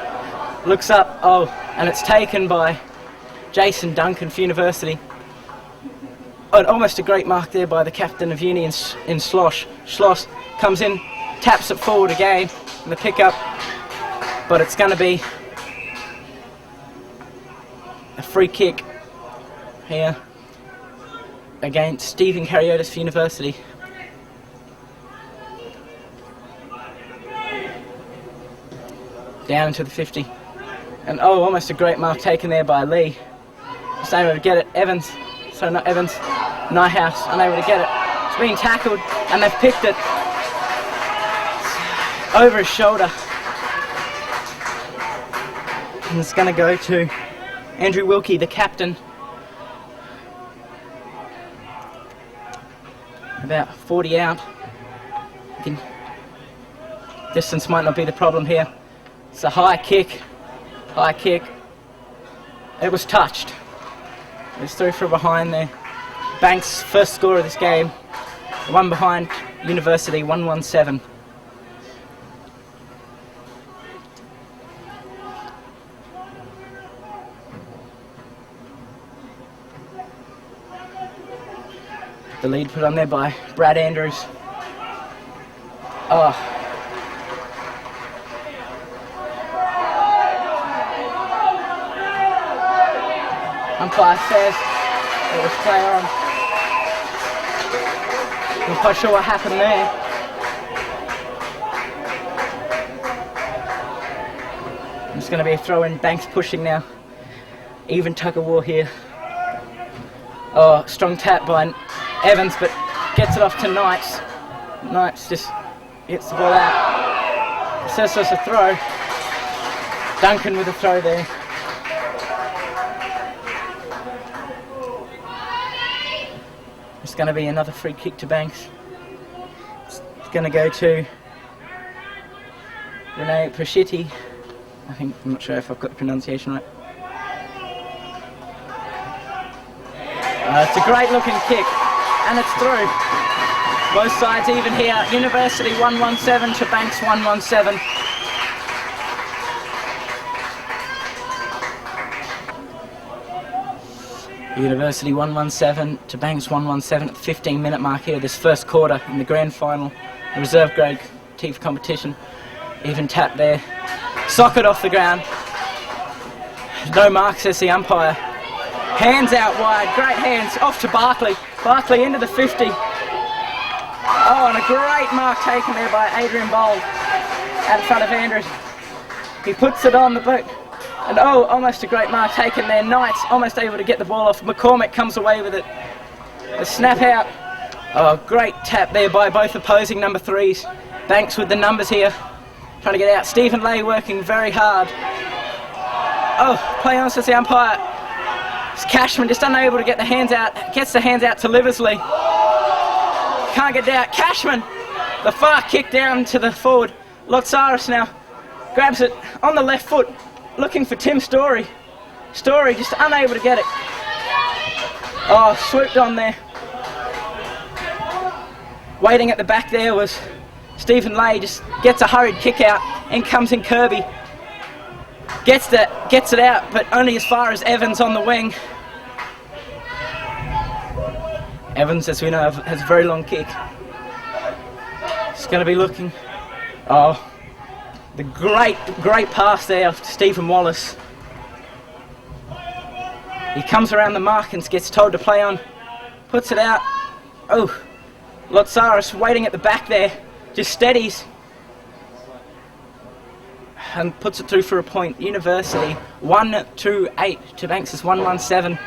looks up, oh, and it's taken by Jason Duncan for University. Oh, and almost a great mark there by the captain of Uni in Slosh. Schloss comes in, taps it forward again in the pick up, but it's going to be a free kick here against Stephen Kariotis for University. Down into the 50. And oh, almost a great mark taken there by Lee. Just unable to get it. Evans. So not Evans. Nyhouse unable to get it. It's being tackled and they've picked it over his shoulder. And it's going to go to Andrew Wilkie, the captain. About 40 out. Distance might not be the problem here. It's a high kick. High kick. It was touched. It's through from behind there. Banks' first score of this game. One behind University, 1-1-7. The lead put on there by Brad Andrews. Oh. Umpire says it was play on. I'm not quite sure what happened there. It's going to be a throw in. Banks pushing now. Even tug of war here. Oh, strong tap by Evans, but gets it off to Knights. Knights just gets the ball out. Says it's a throw. Duncan with a throw there. It's going to be another free kick to Banks. It's going to go to Renee Proscitti. I'm not sure if I've got the pronunciation right. It's a great looking kick, and it's through. Both sides even here. University 1-1-7 to Banks 1-1-7. University 1-1-7 to Banks 1-1-7 at the 15-minute mark here, this first quarter in the grand final, the reserve grade TEAFL competition. Even tap there. Socket off the ground. No mark, says the umpire. Hands out wide, great hands, off to Barclay. Barclay into the 50. Oh, and a great mark taken there by Adrian Bold out in front of Andrews. He puts it on the boot. And oh, almost a great mark taken there. Knights almost able to get the ball off. McCormick comes away with it. The snap out. Oh, great tap there by both opposing number threes. Banks with the numbers here, trying to get out. Stephen Lay working very hard. Oh, play on, says the umpire. It's Cashman just unable to get the hands out. Gets the hands out to Liversley. Can't get out. Cashman, the far kick down to the forward. Lotsaris now grabs it on the left foot, looking for Tim Story. Story just unable to get it. Oh, swooped on there. Waiting at the back there was Stephen Lay, just gets a hurried kick out. In comes in Kirby. Gets it out, but only as far as Evans on the wing. Evans, as we know, has a very long kick. He's going to be looking. Oh, the great pass there to Stephen Wallace. He comes around the mark and gets told to play on. Puts it out. Oh, Lotsaris waiting at the back there. Just steadies. And puts it through for a point. University 1-2-8 to Banks' 1-1-7.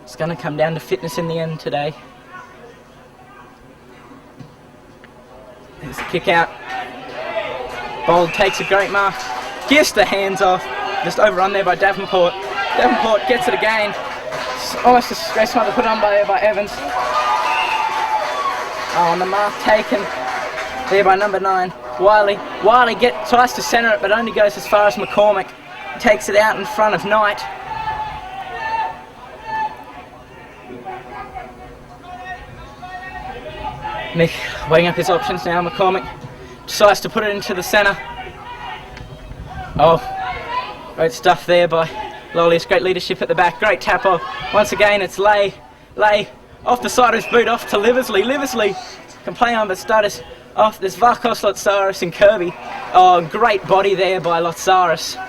It's going to come down to fitness in the end today. There's a kick out. Bold takes a great mark. Gives the hands off. Just overrun there by Davenport. Davenport gets it again. It's almost a stress one to put on by Evans. Oh, and the mark taken there by number 9. Wiley tries to centre it, but only goes as far as McCormick. Takes it out in front of Knight. Nick weighing up his options now. McCormick decides to put it into the centre. Oh, great stuff there by Lollius. Great leadership at the back. Great tap off. Once again, it's Lay off the side of his boot, off to Liversley. Liversley can play on, but Studis off. There's Varkos, Lotsaris and Kirby. Oh, great body there by Lotsaris.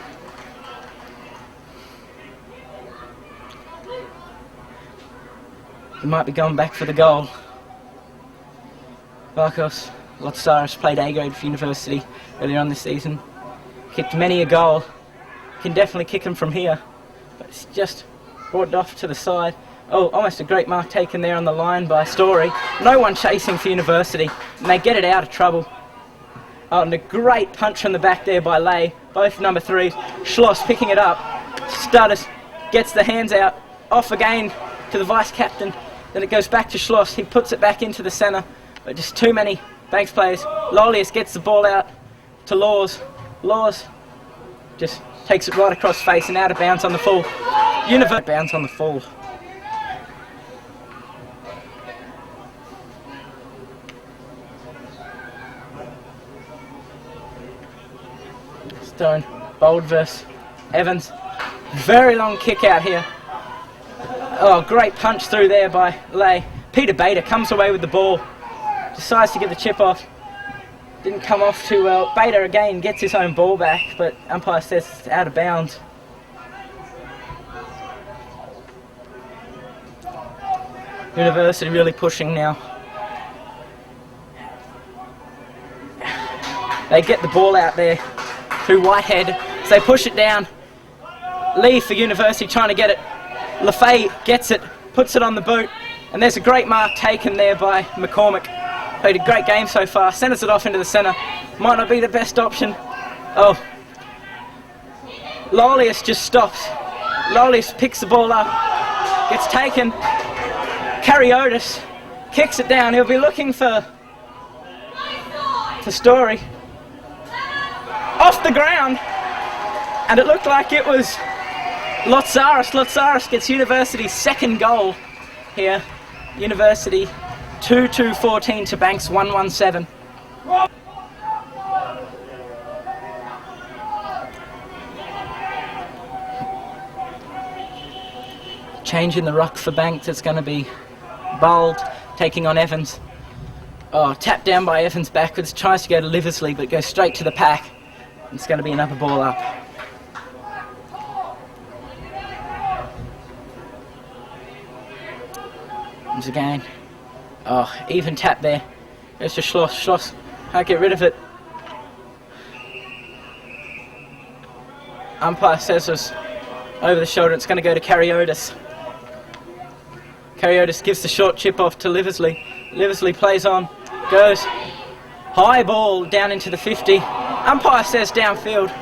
He might be going back for the goal. Varkos, Lotsaris played A grade for University earlier on this season. Kicked many a goal. Can definitely kick him from here. But it's just brought it off to the side. Oh, almost a great mark taken there on the line by Story. No one chasing for University, and they get it out of trouble. Oh, and a great punch from the back there by Lay. Both number 3s. Schloss picking it up. Studis gets the hands out. Off again to the vice-captain. Then it goes back to Schloss. He puts it back into the centre. But just too many Banks players. Lolius gets the ball out to Laws. Laws just takes it right across face and out of bounds on the full. University bounds on the full. Stone, Bold versus Evans. Very long kick out here. Oh, great punch through there by Lay. Peter Bader comes away with the ball. Decides to get the chip off. Didn't come off too well. Bader again gets his own ball back, but umpire says it's out of bounds. University really pushing now. They get the ball out there through Whitehead as they push it down. Lee for University trying to get it. LaFay gets it, puts it on the boot, and there's a great mark taken there by McCormick. Played a great game so far, centres it off into the centre. Might not be the best option. Oh. Lolius just stops. Lolius picks the ball up, gets taken. Kariotis kicks it down. He'll be looking for Story. Off the ground. And it looked like it was Lotsaris. Lotsaris gets University's second goal here. University 2-2-14 to Banks 1-1-7. Change in the ruck for Banks. It's going to be Bold taking on Evans. Oh, tapped down by Evans backwards. Tries to go to Liversley, but goes straight to the pack. It's going to be another ball up. Once again. Oh, even tap there. Goes to Schloss. Schloss can't get rid of it. Umpire says it's over the shoulder. It's going to go to Kariotis. Kariotis gives the short chip off to Liversley. Liversley plays on. Goes. High ball down into the 50. Umpire says downfield.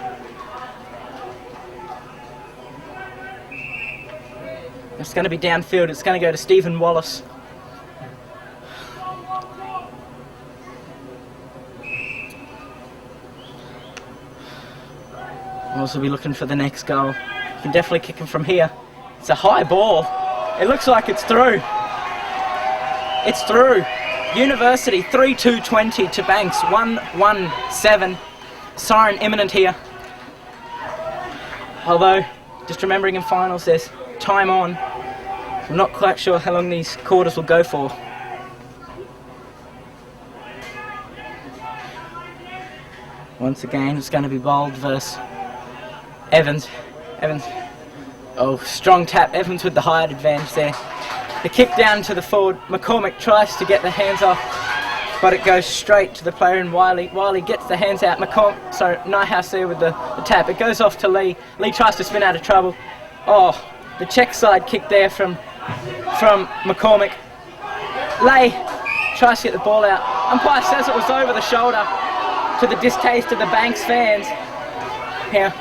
It's going to be downfield. It's going to go to Stephen Wallace. Also be looking for the next goal. You can definitely kick him from here. It's a high ball. It looks like it's through. It's through. University 3-2-20 to Banks 1-1-7. Siren imminent here. Although, just remembering in finals there's time on. I'm not quite sure how long these quarters will go for. Once again, it's going to be Bold versus Evans. Evans. Oh, strong tap. Evans with the height advantage there. The kick down to the forward. McCormick tries to get the hands off, but it goes straight to the player in Wiley. Wiley gets the hands out. Nyhouse there with the tap. It goes off to Lee. Lee tries to spin out of trouble. Oh, the check side kick there from McCormick. Lee tries to get the ball out. Umpire says it was over the shoulder, to the distaste of the Banks fans. Here.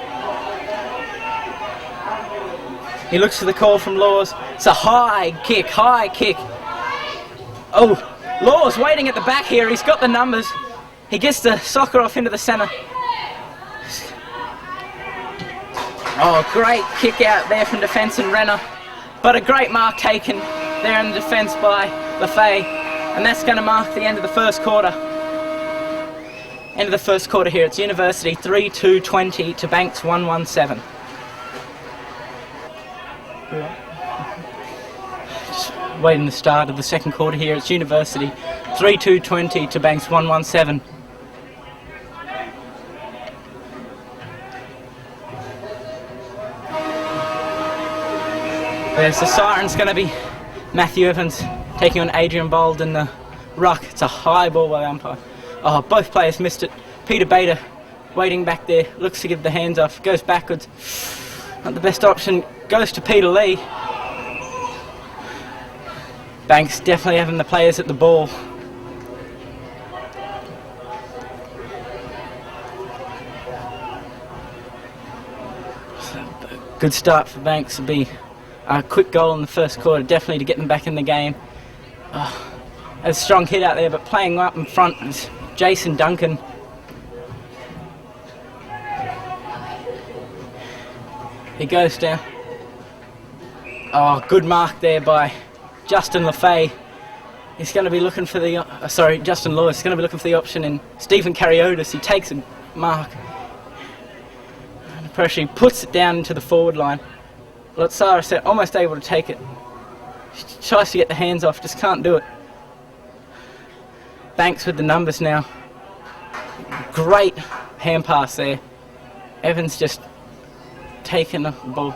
He looks for the call from Laws. It's a high kick. Oh, Laws waiting at the back here. He's got the numbers. He gets the soccer off into the centre. Oh, great kick out there from defence and Renner. But a great mark taken there in the defence by LaFay. And that's going to mark the end of the first quarter. End of the first quarter here. It's University 3-2-20 to Banks 1-1-7. Just waiting the start of the second quarter here. It's University 3-2-20 to Banks 1-1-7. There's the siren's going to be Matthew Evans taking on Adrian Bold in the ruck. It's a high ball by the umpire. Oh, both players missed it. Peter Bader waiting back there, looks to give the hands off, goes backwards. Not the best option, goes to Peter Lee. Banks definitely having the players at the ball. Good start for Banks. Would be a quick goal in the first quarter, definitely to get them back in the game. A strong hit out there, but playing up in front is Jason Duncan. He goes down. Oh, good mark there by Justin LaFay. He's going to be looking for the... Justin Lewis is going to be looking for the option, and Stephen Kariotis, he takes a mark. Under pressure, he puts it down into the forward line. Lotsaris almost able to take it. He tries to get the hands off, just can't do it. Banks with the numbers now. Great hand pass there. Evans just taking the ball.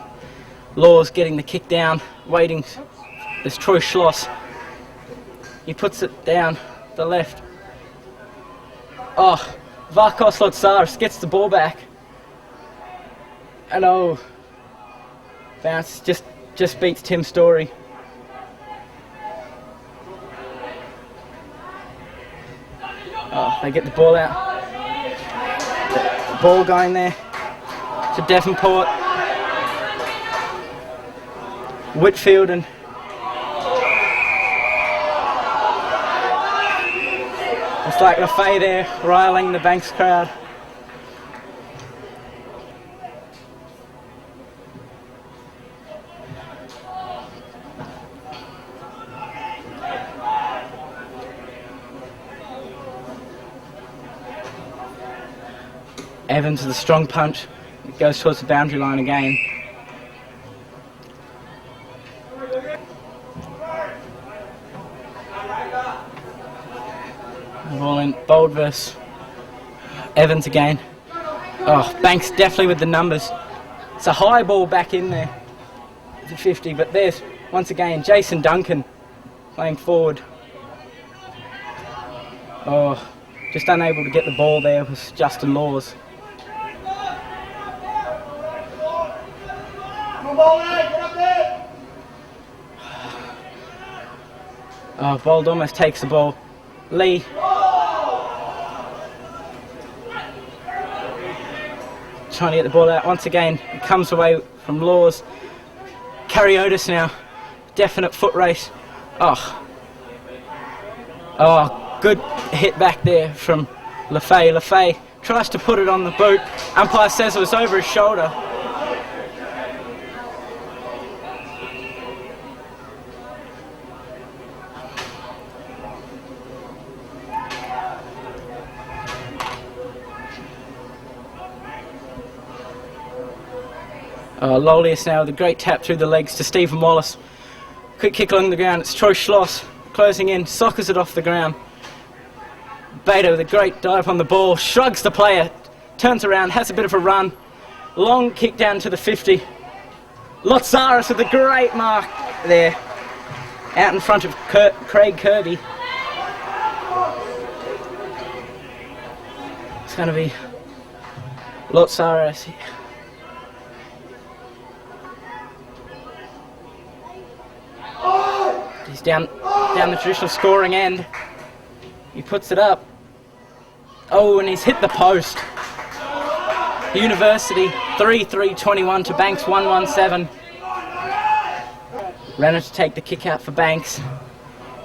Laws getting the kick down, waiting. There's Troy Schloss. He puts it down the left. Oh, Varkos Lotsaris gets the ball back. And oh, bounce just beats Tim Story. Oh, they get the ball out. The ball going there to Devonport. Whitfield and it's like LaFay there riling the Banks crowd. Evans with a strong punch. It goes towards the boundary line again. Ball in. Bold versus Evans again. Oh, Banks definitely with the numbers. It's a high ball back in there. It's a 50, but there's once again Jason Duncan playing forward. Oh, just unable to get the ball there was Justin Laws. Oh, Bold almost takes the ball. Lee. Trying to get the ball out. Once again, it comes away from Laws. Kariotis now. Definite foot race. Oh, good hit back there from LaFay. LaFay tries to put it on the boot. Umpire says it was over his shoulder. Lolius now with a great tap through the legs to Stephen Wallace. Quick kick along the ground, it's Troy Schloss closing in, soccers it off the ground. Bader with a great dive on the ball, shrugs the player, turns around, has a bit of a run. Long kick down to the 50. Lotsaris with a great mark there, out in front of Craig Kirby. It's going to be Lotsaris. He's down the traditional scoring end. He puts it up. Oh, and he's hit the post. University 3-3-21 to Banks 1-1-7. Renner to take the kick out for Banks.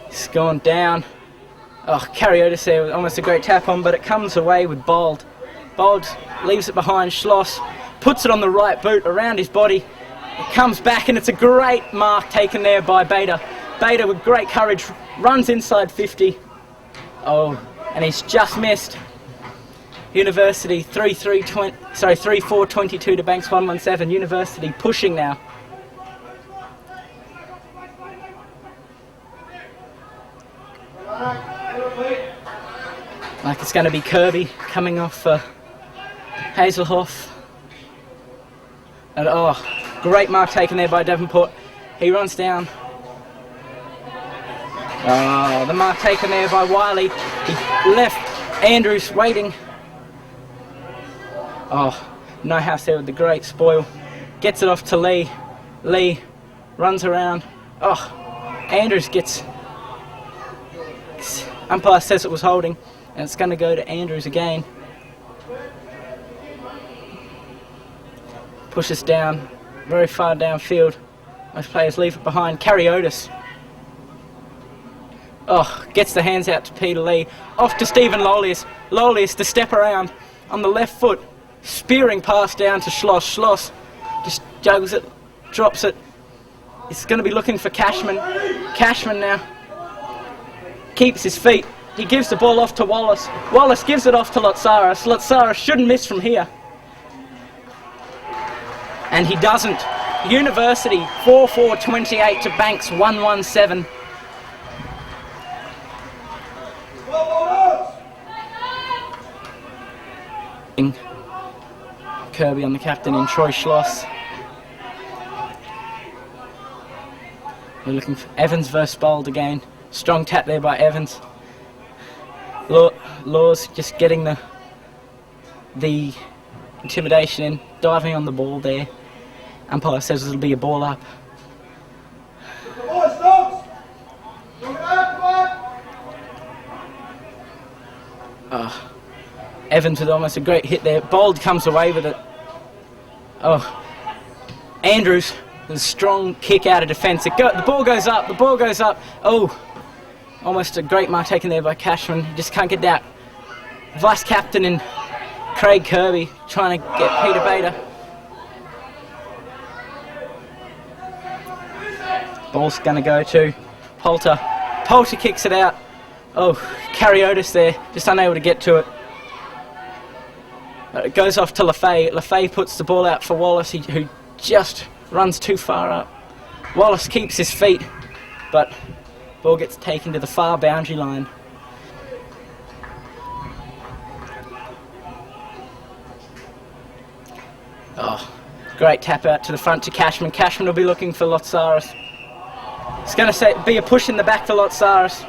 He's gone down. Oh, Kariotis there with almost a great tap on, but it comes away with Bold. Bold leaves it behind Schloss, puts it on the right boot around his body. It comes back and it's a great mark taken there by Bader. Bader with great courage runs inside 50. Oh, and he's just missed. University 3-4-22 to Banks 1-1-7. University pushing now. Like it's going to be Kirby coming off Hazelhoff. And oh, great mark taken there by Devonport. He runs down. Oh, the mark taken there by Wiley. He left Andrews waiting. Oh, no house there with the great spoil. Gets it off to Lee. Lee runs around. Oh, Andrews gets... Umpire says it was holding, and it's going to go to Andrews again. Pushes down, very far downfield. Most players leave it behind. Kariotis. Oh, gets the hands out to Peter Lee. Off to Stephen Lolius. Lolius to step around on the left foot. Spearing pass down to Schloss. Schloss just juggles it, drops it. He's going to be looking for Cashman. Cashman now keeps his feet. He gives the ball off to Wallace. Wallace gives it off to Lotsaris. Lotsaris shouldn't miss from here. And he doesn't. University 4-4-28 to Banks 1-1-7. Kirby on the captain in Troy Schloss. We're looking for Evans versus Bold again. Strong tap there by Evans. Laws just getting the intimidation in, diving on the ball there. Umpire says it'll be a ball up. Evans with almost a great hit there. Bold comes away with it. Oh, Andrews with a strong kick out of defence. The ball goes up. The ball goes up. Oh, almost a great mark taken there by Cashman. He just can't get that. Vice captain and Craig Kirby trying to get Peter Bader. Ball's going to go to Poulter. Poulter kicks it out. Oh, Kariotis there, just unable to get to it. It goes off to LaFay. LaFay puts the ball out for Wallace, who just runs too far up. Wallace keeps his feet, but ball gets taken to the far boundary line. Oh, great tap out to the front to Cashman. Cashman will be looking for Lotsaris. It's going to be a push in the back to Lotsaris.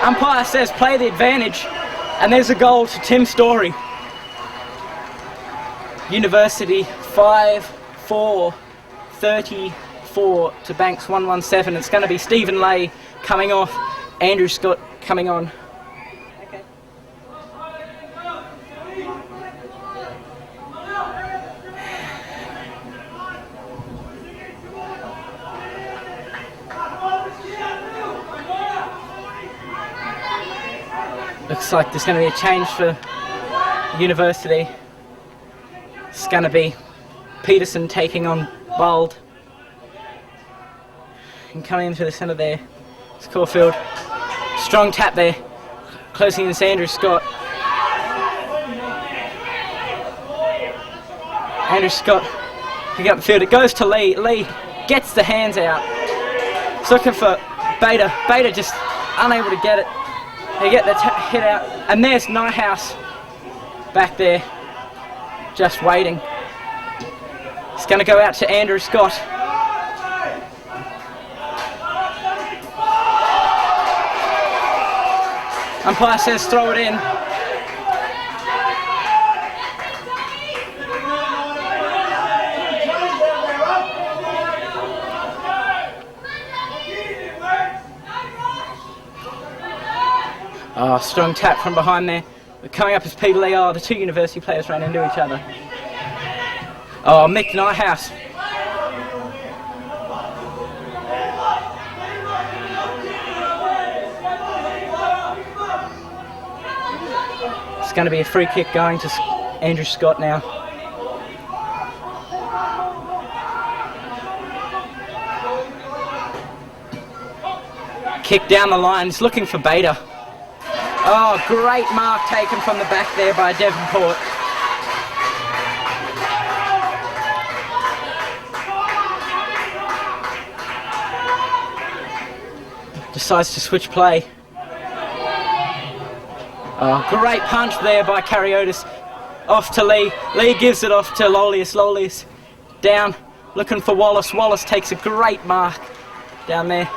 Umpire says play the advantage, and there's a goal to Tim Story. University 5-4-34 to Banks 1-1-7. It's going to be Stephen Lay coming off, Andrew Scott coming on. Looks like there's going to be a change for University. It's going to be Peterson taking on Bold. And coming into the centre there, it's Caulfield. Strong tap there. Closing in is Andrew Scott. Andrew Scott picking up the field. It goes to Lee. Lee gets the hands out. He's looking for Bader. Bader just unable to get it. They get the hit out. And there's Nighthouse back there, just waiting. It's going to go out to Andrew Scott. Umpire says throw it in. Oh, strong tap from behind there. But coming up is Peter Lee. Oh, the two University players ran into each other. Oh, Mick Nighthouse. It's going to be a free kick going to Andrew Scott now. Kick down the line. He's looking for Bader. Oh, great mark taken from the back there by Devonport. Decides to switch play. Oh, great punch there by Kariotis. Off to Lee. Lee gives it off to Lolius. Lolius down, looking for Wallace. Wallace takes a great mark down there.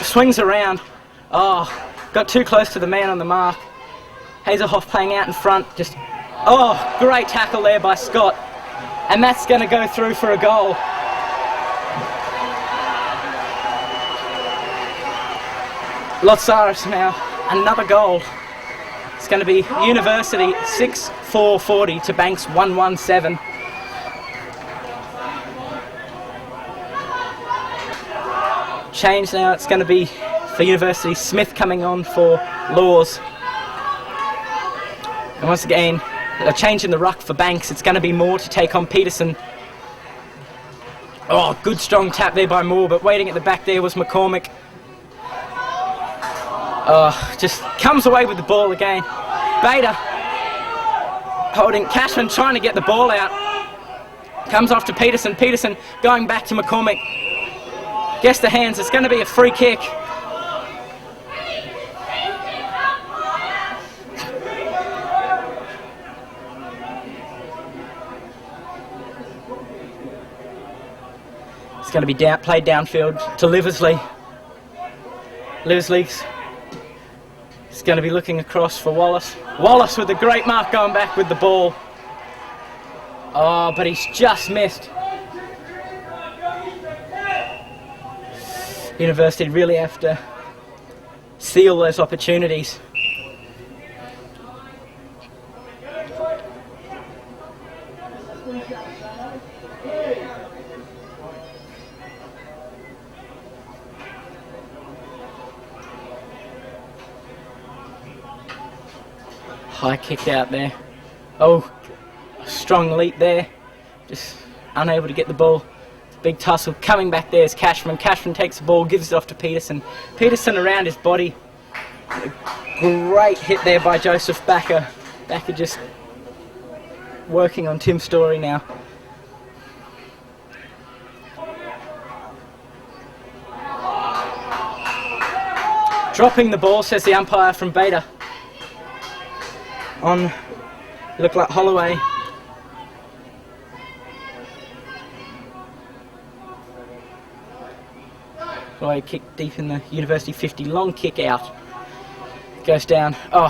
Swings around. Oh, got too close to the man on the mark. Hazelhoff playing out in front. Just, oh, great tackle there by Scott. And that's going to go through for a goal. Lotsaris now, another goal. It's going to be University 6-4-40 to Banks 1-1-7. Change now, it's going to be for University, Smith coming on for Laws. And once again, a change in the ruck for Banks. It's going to be Moore to take on Peterson. Oh, good strong tap there by Moore, but waiting at the back there was McCormick. Just comes away with the ball again. Bader holding Cashman, trying to get the ball out. Comes off to Peterson. Peterson going back to McCormick. Gets the hands. It's going to be a free kick. It's going to be played downfield to Liversley. Liversley's going to be looking across for Wallace. Wallace with a great mark going back with the ball. Oh, but he's just missed. University really have to seal those opportunities. High kick out there. Oh, strong leap there. Just unable to get the ball. Big tussle. Coming back there is Cashman. Cashman takes the ball, gives it off to Peterson. Peterson around his body. A great hit there by Joseph Backer. Backer just working on Tim Story now. Dropping the ball, says the umpire from Bader. On, look like Holloway. Holloway kick deep in the University 50, long kick out. Goes down. Oh,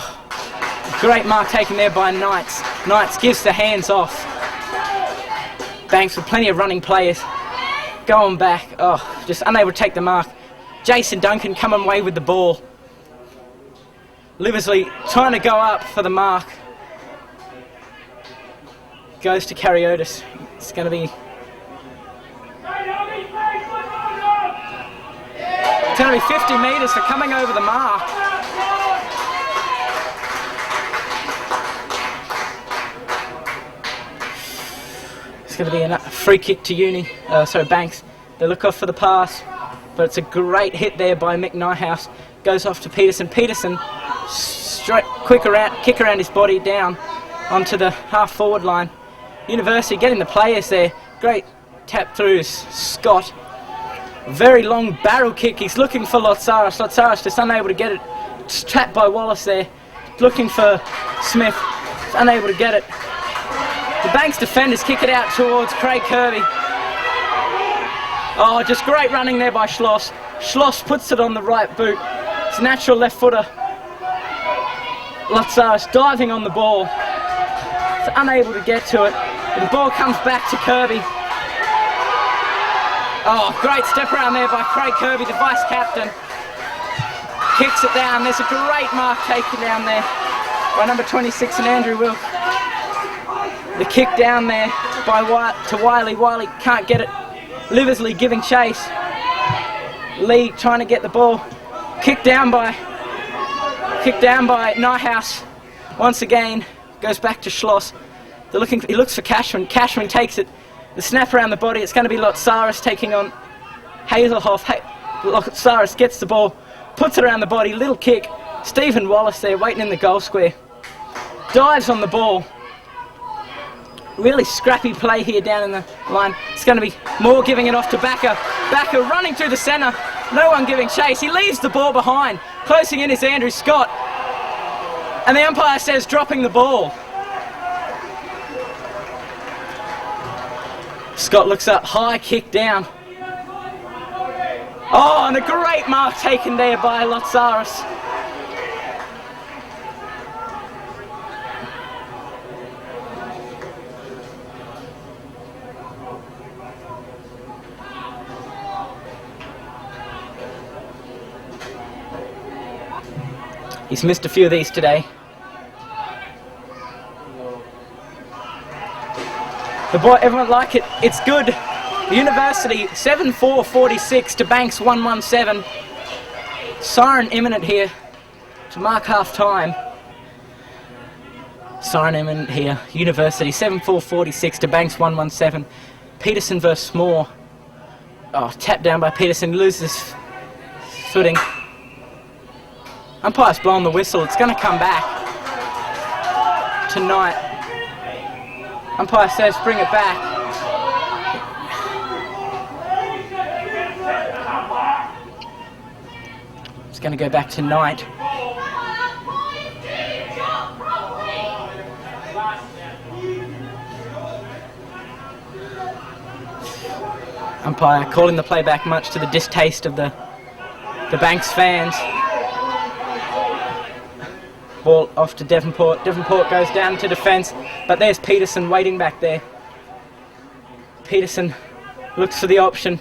great mark taken there by Knights. Knights gives the hands off. Banks with plenty of running players. Going back. Oh, just unable to take the mark. Jason Duncan coming away with the ball. Liversley trying to go up for the mark. Goes to Kariotis. It's going to be... It's going to be 50 metres for coming over the mark. It's going to be a free kick to Banks. They look off for the pass, but it's a great hit there by Mick Nyhouse. Goes off to Peterson. Peterson, kick around his body down onto the half-forward line. University getting the players there. Great tap through Scott. Very long barrel kick. He's looking for Lotsaris. Lotsaris just unable to get it. It's trapped by Wallace there. Looking for Smith. He's unable to get it. The Banks defenders kick it out towards Craig Kirby. Oh, just great running there by Schloss. Schloss puts it on the right boot. It's a natural left footer. Lotsaris diving on the ball. It's unable to get to it. The ball comes back to Kirby. Oh, great step around there by Craig Kirby, the vice captain. Kicks it down. There's a great mark taken down there by number 26 and Andrew Wilk. The kick down there to Wiley. Wiley can't get it. Liversley giving chase. Lee trying to get the ball. Kick down by Nyhouse. Once again, goes back to Schloss. He looks for Cashman. Cashman takes it. The snap around the body. It's going to be Lotsaris taking on Hazelhoff. Lotsaris gets the ball, puts it around the body. Little kick. Stephen Wallace there waiting in the goal square. Dives on the ball. Really scrappy play here down in the line. It's going to be Moore giving it off to Backer. Backer running through the centre. No one giving chase. He leaves the ball behind. Closing in is Andrew Scott. And the umpire says dropping the ball. Scott looks up. High kick down. Oh, and a great mark taken there by Lotsaris. He's missed a few of these today. The boy, everyone like it. It's good. The University 7-4-46 to Banks 1-1-7. Siren imminent here to mark half time. Siren imminent here. University 7-4-46 to Banks 1-1-7. Peterson versus Moore. Oh, tap down by Peterson. Loses footing. Umpire's blown the whistle. It's going to come back tonight. Umpire says bring it back. It's going to go back tonight. Umpire calling the play back much to the distaste of the Banks fans. Ball off to Devonport. Devonport goes down to defence, but there's Peterson waiting back there. Peterson looks for the option.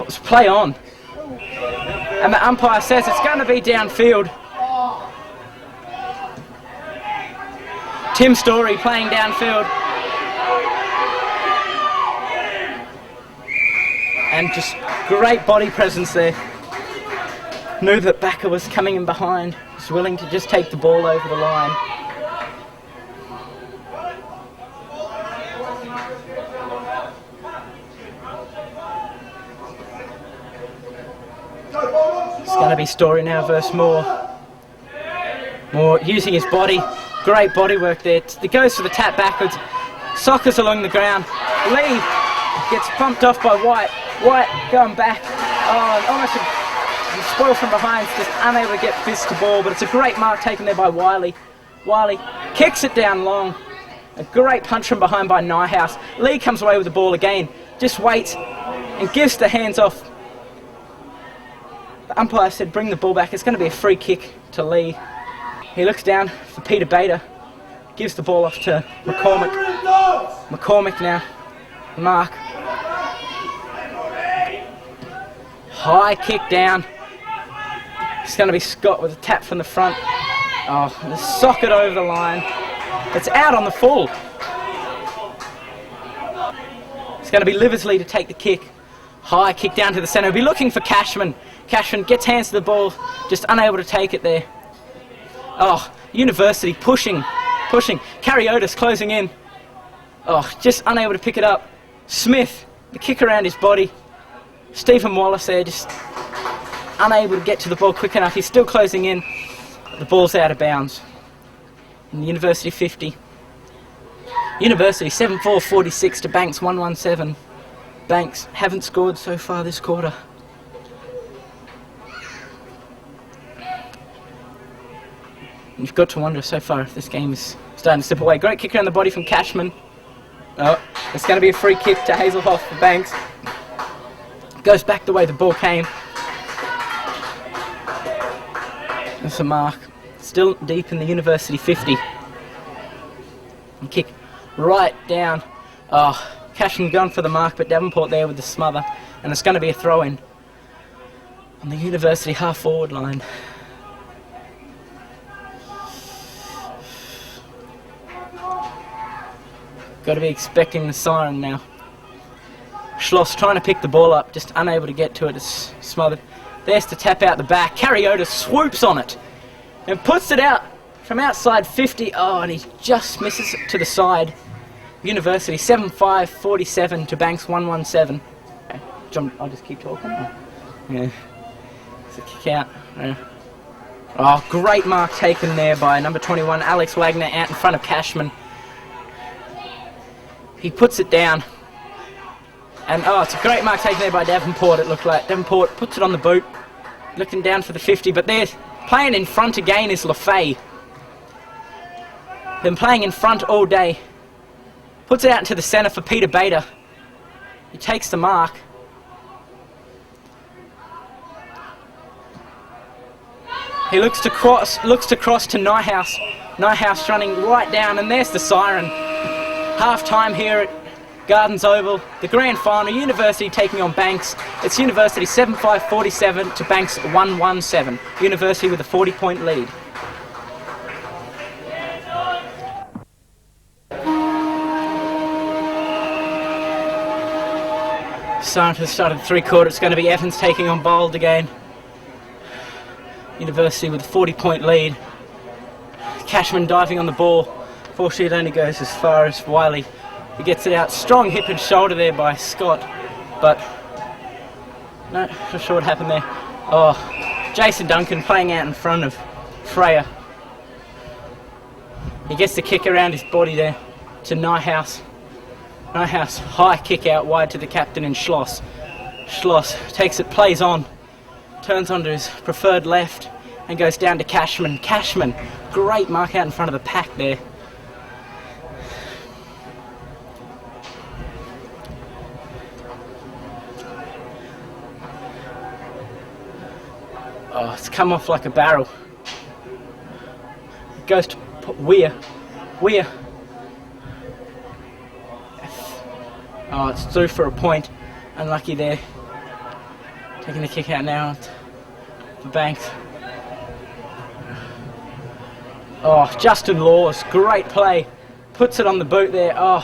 Play on. And the umpire says it's going to be downfield. Tim Story playing downfield. And just great body presence there. Knew that Backer was coming in behind. Was willing to just take the ball over the line. It's going to be Story now versus Moore. Moore using his body. Great body work there. It goes for the tap backwards. Sockers along the ground. Lee gets bumped off by White. White going back. Oh, almost spoiled from behind, just unable to get fist to ball, but it's a great mark taken there by Wiley. Wiley kicks it down long. A great punch from behind by Nyhouse. Lee comes away with the ball again, just waits and gives the hands off. The umpire said bring the ball back. It's going to be a free kick to Lee. He looks down for Peter Bader, gives the ball off to McCormick. McCormick now. Mark. High kick down. It's going to be Scott with a tap from the front. Oh, and a socket over the line. It's out on the full. It's going to be Liversley to take the kick. High kick down to the centre. He'll be looking for Cashman. Cashman gets hands to the ball, just unable to take it there. Oh, University pushing pushing. Kariotis closing in. Oh, just unable to pick it up. Smith, the kick around his body. Stephen Wallace there, just unable to get to the ball quick enough. He's still closing in. The ball's out of bounds. In the University 50. University 7-4-46 to Banks 1-1-7. Banks haven't scored so far this quarter. You've got to wonder so far if this game is starting to slip away. Great kick around the body from Cashman. Oh, it's going to be a free kick to Hazelhoff for Banks. Goes back the way the ball came. That's a mark. Still deep in the University 50. And kick right down. Oh, Cashman gone for the mark, but Davenport there with the smother. And it's going to be a throw-in on the University half-forward line. Got to be expecting the siren now. Schloss trying to pick the ball up, just unable to get to it. It's smothered. There's to tap out the back. Kariotis swoops on it and puts it out from outside 50. Oh, and he just misses it to the side. University 7-5-47 to Banks 1-1-7. Okay. John, I'll just keep talking. Yeah. It's a kick out. Yeah. Oh, great mark taken there by number 21, Alex Wagner, out in front of Cashman. He puts it down. And oh, it's a great mark taken there by Davenport, it looked like. Davenport puts it on the boot, looking down for the 50, but there, playing in front again is LaFay. Been playing in front all day. Puts it out into the centre for Peter Bader. He takes the mark. He looks to cross to Nyhouse. Nyhouse running right down, and there's the siren. Half time here at Gardens Oval. The grand final, University taking on Banks. It's University 7-5-47 to Banks 1-1-7. University with a 40-point lead. Siren for the start of the three quarter. It's going to be Evans taking on Bold again. University with a 40-point lead. Cashman diving on the ball. Fortunately, it only goes as far as Wiley. He gets it out. Strong hip and shoulder there by Scott. But, no, not sure what happened there. Oh, Jason Duncan playing out in front of Freya. He gets the kick around his body there to Nyhouse. Nyhouse, high kick out wide to the captain in Schloss. Schloss takes it, plays on, turns onto his preferred left and goes down to Cashman. Cashman, great mark out in front of the pack there. Oh, it's come off like a barrel. It goes to Weir. Weir. Oh, it's through for a point. Unlucky there. Taking the kick out now for Banks. Oh, Justin Laws, great play. Puts it on the boot there. Oh,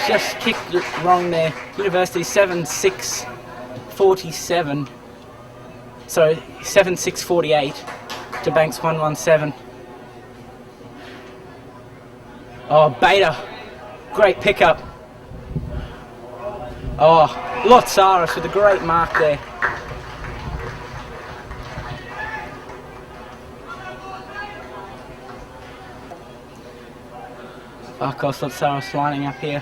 just kicked it wrong there. University 7-6-47. So 7-6-48 to Banks 1-1-7. Oh, Bader, great pickup. Oh, Lotsaris with a great mark there. Arcos Lotsaris lining up here.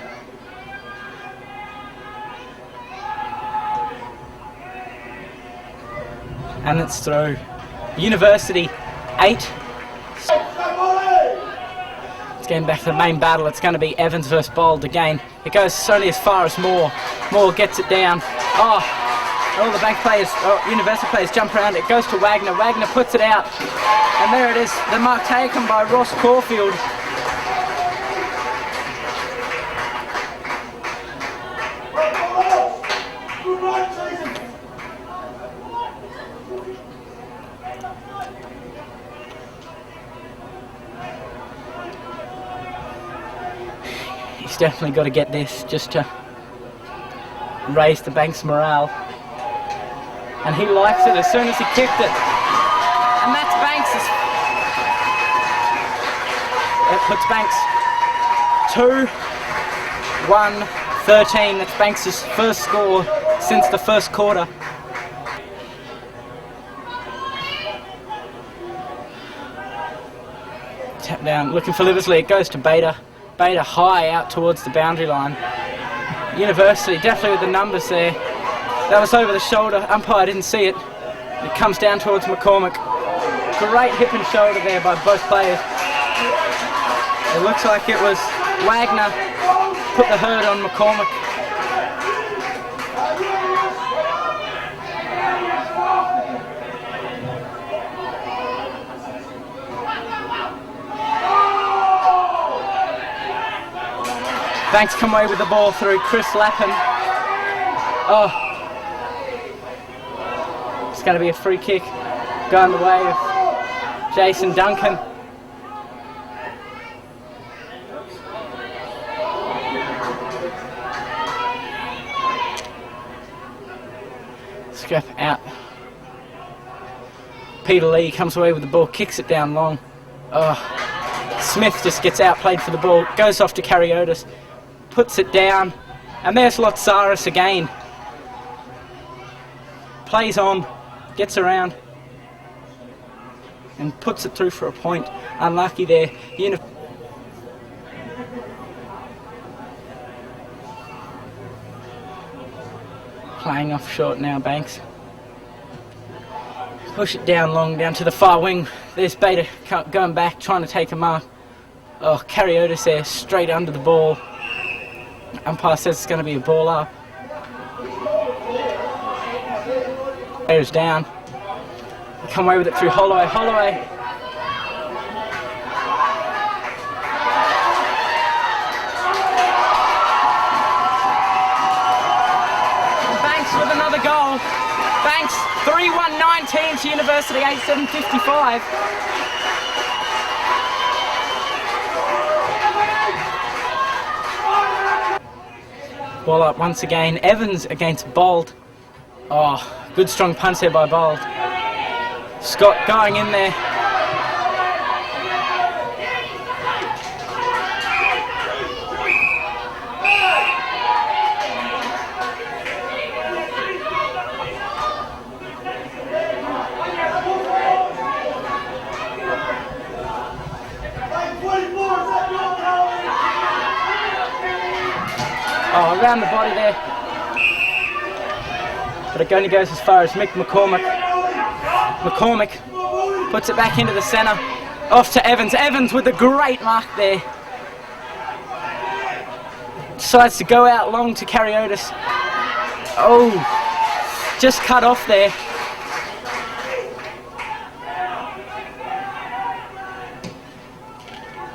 And it's through. University 8. It's getting back to the main battle. It's going to be Evans versus Bold again. It goes only as far as Moore. Moore gets it down. Oh, all the bank players, University players jump around. It goes to Wagner. Wagner puts it out. And there it is. The mark taken by Ross Caulfield. He's definitely got to get this just to raise the Banks morale. And he likes it as soon as he kicked it. And that's Banks' puts Banks 2-1-13. That's Banks' first score since the first quarter. Tap down, looking for Liversley. It goes to Bader. Bader high out towards the boundary line. University definitely with the numbers there. That was over the shoulder. Umpire didn't see it. It comes down towards McCormick. Great hip and shoulder there by both players. It looks like it was Wagner put the hurt on McCormick. Banks come away with the ball through Chris Lapham. Oh, it's going to be a free kick going the way of Jason Duncan. Scrap out. Peter Lee comes away with the ball, kicks it down long. Oh, Smith just gets outplayed for the ball, goes off to Kariotis. Puts it down, and there's Lotsaris again. Plays on, gets around, and puts it through for a point. Unlucky there. Playing off short now, Banks. Push it down long, down to the far wing. There's Bader going back, trying to take a mark. Oh, Kariotis there, straight under the ball. Umpire says it's going to be a ball up. Bader's down. Come away with it through Holloway. Holloway. Banks with another goal. Banks 3-1-19 to University 8-7-55. Ball up once again. Evans against Bold. Oh, good strong punch there by Bold. Scott going in there. Oh, around the body there. But it only goes as far as Mick McCormick. McCormick puts it back into the centre. Off to Evans. Evans with a great mark there. Decides to go out long to Kariotis. Oh, just cut off there.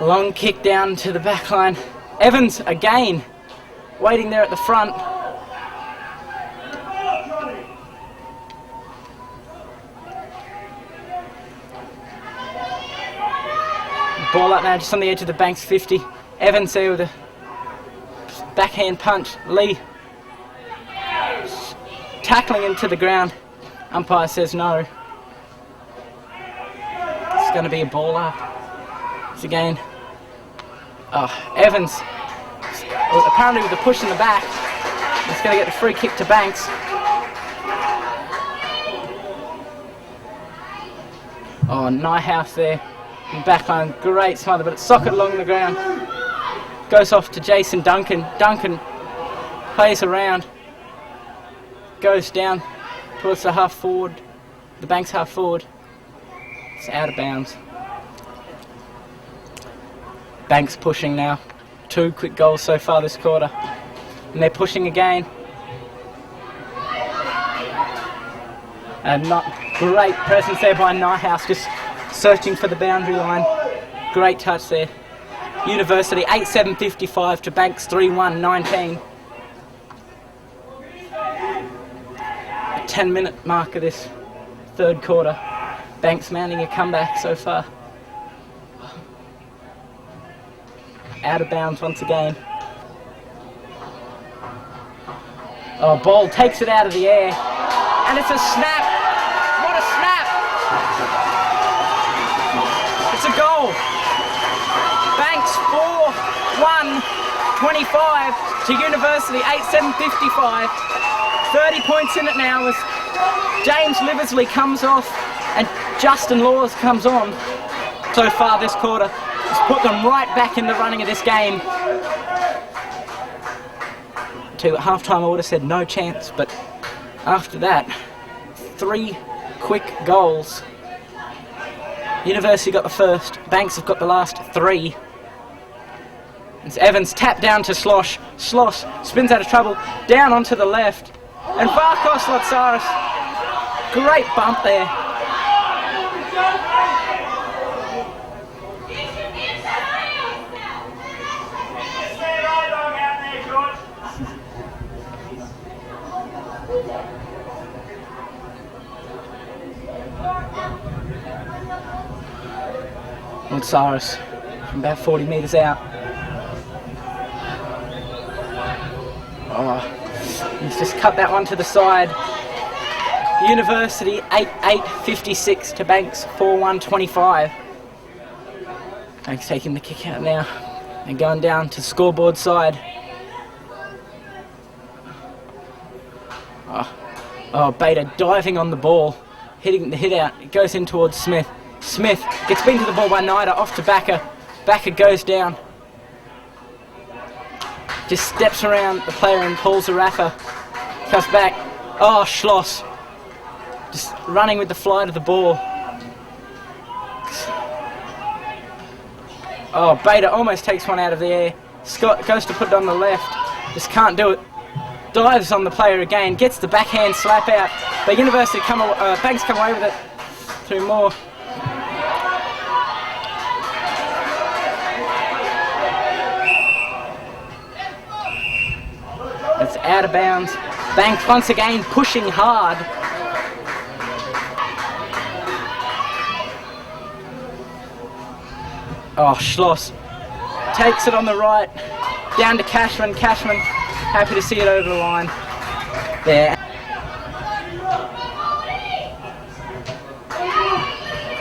Long kick down to the back line. Evans again. Waiting there at the front. Ball up now, just on the edge of the Banks 50. Evans there with a backhand punch. Lee tackling into the ground. Umpire says no. It's going to be a ball up. It's again. Oh, Evans. Apparently with the push in the back, it's going to get the free kick to Banks. Oh, Nyhouse there in backline, great smother, but it's socket along the ground. Goes off to Jason Duncan. Duncan plays around, goes down towards the half forward, the Banks half forward. It's out of bounds. Banks pushing now. 2 quick goals so far this quarter. And they're pushing again. And not great presence there by Nyhouse, just searching for the boundary line. Great touch there. University 8-7-55 to Banks 3-1-19. 10-minute mark of this third quarter. Banks mounting a comeback so far. Out of bounds once again. Oh, Ball takes it out of the air. And it's a snap. What a snap. It's a goal. Banks 4-1-25 to University, 8-7-55. 30 points in it now as James Liversley comes off and Justin Laws comes on. So far this quarter has put them right back in the running of this game. At half-time I would have said no chance, but after that, 3 quick goals. University got the first, Banks have got the last 3. It's Evans tapped down to Slosh. Slosh spins out of trouble, down onto the left. And Varkos Lotsaris, great bump there. Lotsaris from about 40 metres out. Oh, he's just cut that one to the side. University 8-8-56 to Banks 4-1-25. Banks taking the kick out now and going down to the scoreboard side. Oh, Bader diving on the ball, hitting the hit out. It goes in towards Smith. Smith gets beaten to the ball by Nida, off to Backer. Backer goes down. Just steps around the player and pulls Zarafa. Comes back. Oh, Schloss. Just running with the flight of the ball. Oh, Bader almost takes one out of the air. Scott goes to put it on the left. Just can't do it. Dives on the player again. Gets the backhand slap out. But University Banks come away with it. 2 more. It's out of bounds. Banks once again pushing hard. Oh, Schloss takes it on the right, down to Cashman. Cashman, happy to see it over the line. There.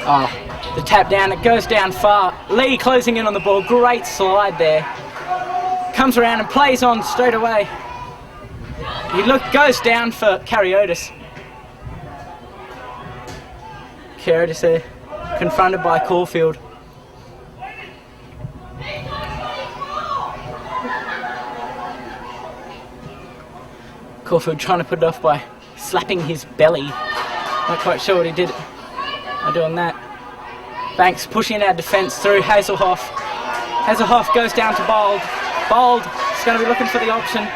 Oh, the tap down, it goes down far. Lee closing in on the ball, great slide there. Comes around and plays on straight away. He goes down for Kariotis. Kariotis there, confronted by Caulfield. Caulfield trying to put it off by slapping his belly. Not quite sure what he did by doing that. Banks pushing our defence through Hazelhoff. Hazelhoff goes down to Bold. Bold is going to be looking for the option.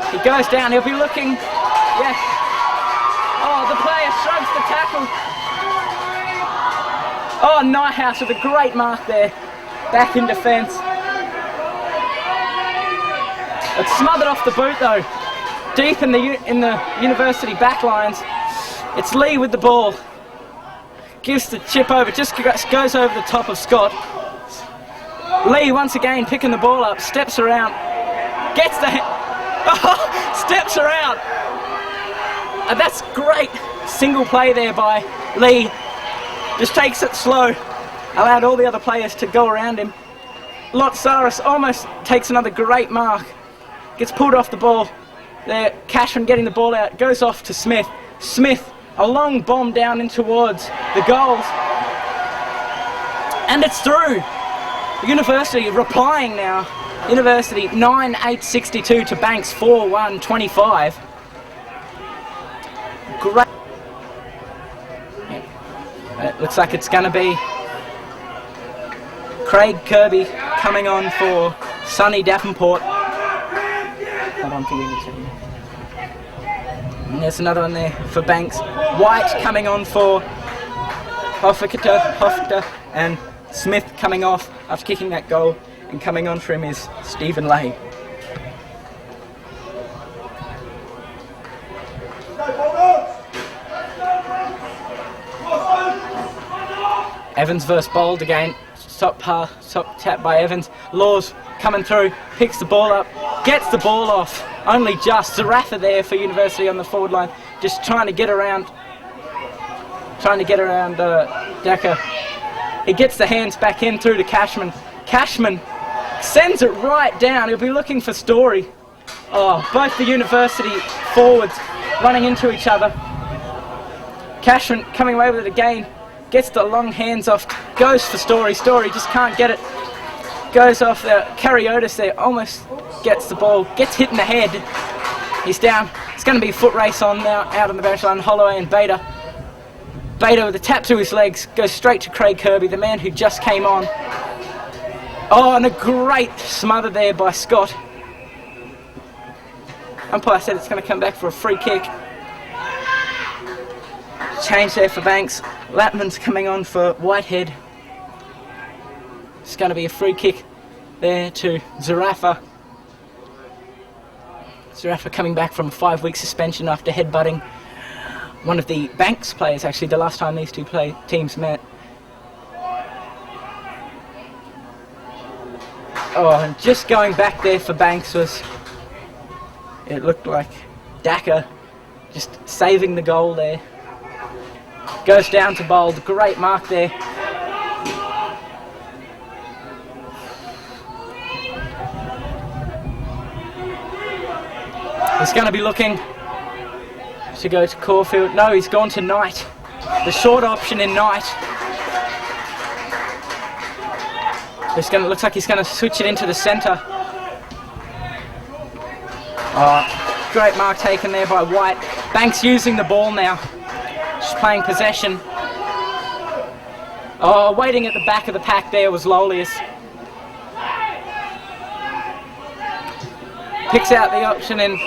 He goes down, he'll be looking. Yes. Oh, the player shrugs the tackle. Oh, Nighthouse with a great mark there. Back in defence. It's smothered off the boot though. Deep in the University backlines. It's Lee with the ball. Gives the chip over, just goes over the top of Scott. Lee once again picking the ball up, steps around, gets the steps around. And that's great single play there by Lee. Just takes it slow, allowed all the other players to go around him. Lotsaris almost takes another great mark. Gets pulled off the ball. There, Cashman getting the ball out, goes off to Smith. Smith, a long bomb down in towards the goals. And it's through. University replying now. University 9-8-62 to Banks 4-1-25. Great. It looks like it's going to be Craig Kirby coming on for Sonny Davenport. Hold on for Unity. And there's another one there for Banks. White coming on for Hoffichter, and Smith coming off after kicking that goal, and coming on for him is Stephen Lay. Evans versus Bold again. Top tap by Evans. Laws coming through, picks the ball up, gets the ball off. Only just. Zarafa there for University on the forward line, just trying to get around Decker. He gets the hands back in through to Cashman. Cashman Sends it right down. He'll be looking for Story. Oh, both the university forwards running into each other. Cashman coming away with it again. Gets the long hands off. Goes for Story. Story just can't get it. Goes off there. Kariotis there. Almost gets the ball. Gets hit in the head. He's down. It's going to be a foot race on now. Out on the boundary line. Holloway and Bader. Bader with a tap to his legs. Goes straight to Craig Kirby, the man who just came on. Oh, and a great smother there by Scott. Umpire said it's going to come back for a free kick. Change there for Banks. Lapman's coming on for Whitehead. It's going to be a free kick there to Zarafa. Zarafa coming back from a 5-week suspension after headbutting one of the Banks players, actually, the last time these two teams met. Oh, and just going back there for Banks was, it looked like Daka just saving the goal there. Goes down to Bold, great mark there. He's going to be looking to go to Caulfield. No, he's gone to Knight. The short option in Knight. Looks like he's going to switch it into the centre. Oh, great mark taken there by White. Banks using the ball now. Just playing possession. Oh, waiting at the back of the pack there was Lolius. Picks out the option in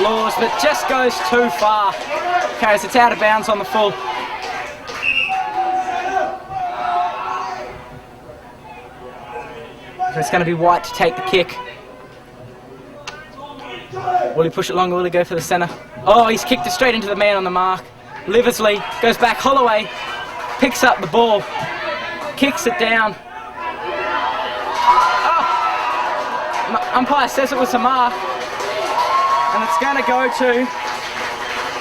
Laws, but just goes too far. Carries it's out of bounds on the full. It's going to be White to take the kick. Will he push it long or will he go for the centre? Oh, he's kicked it straight into the man on the mark. Liversley goes back. Holloway picks up the ball, kicks it down. Oh! Umpire says it was a mark. And it's going to go to,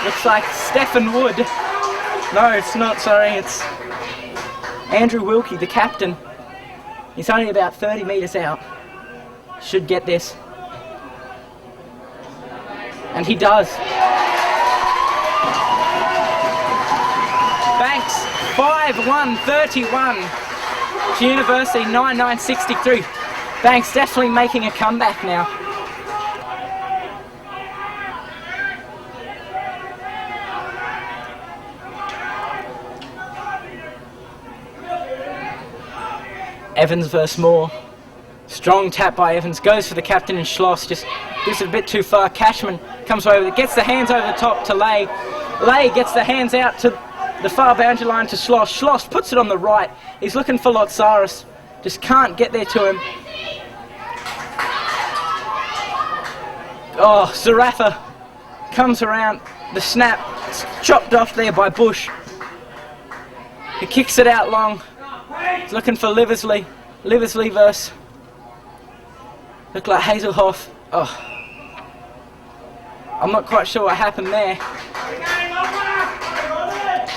looks like Stephen Wood. No, it's not, sorry, it's Andrew Wilkie, the captain. He's only about 30 metres out. Should get this. And he does. Banks, 5-1-31 to University, 9-9-63. Banks definitely making a comeback now. Evans versus Moore. Strong tap by Evans. Goes for the captain and Schloss. Just gives it a bit too far. Cashman comes over. Gets the hands over the top to Lay. Lay gets the hands out to the far boundary line to Schloss. Schloss puts it on the right. He's looking for Lotsaris. Just can't get there to him. Oh, Zarafa comes around. The snap. It's chopped off there by Bush. He kicks it out long. He's looking for Liversley. Liversley versus... Look like Hazelhoff. Oh. I'm not quite sure what happened there.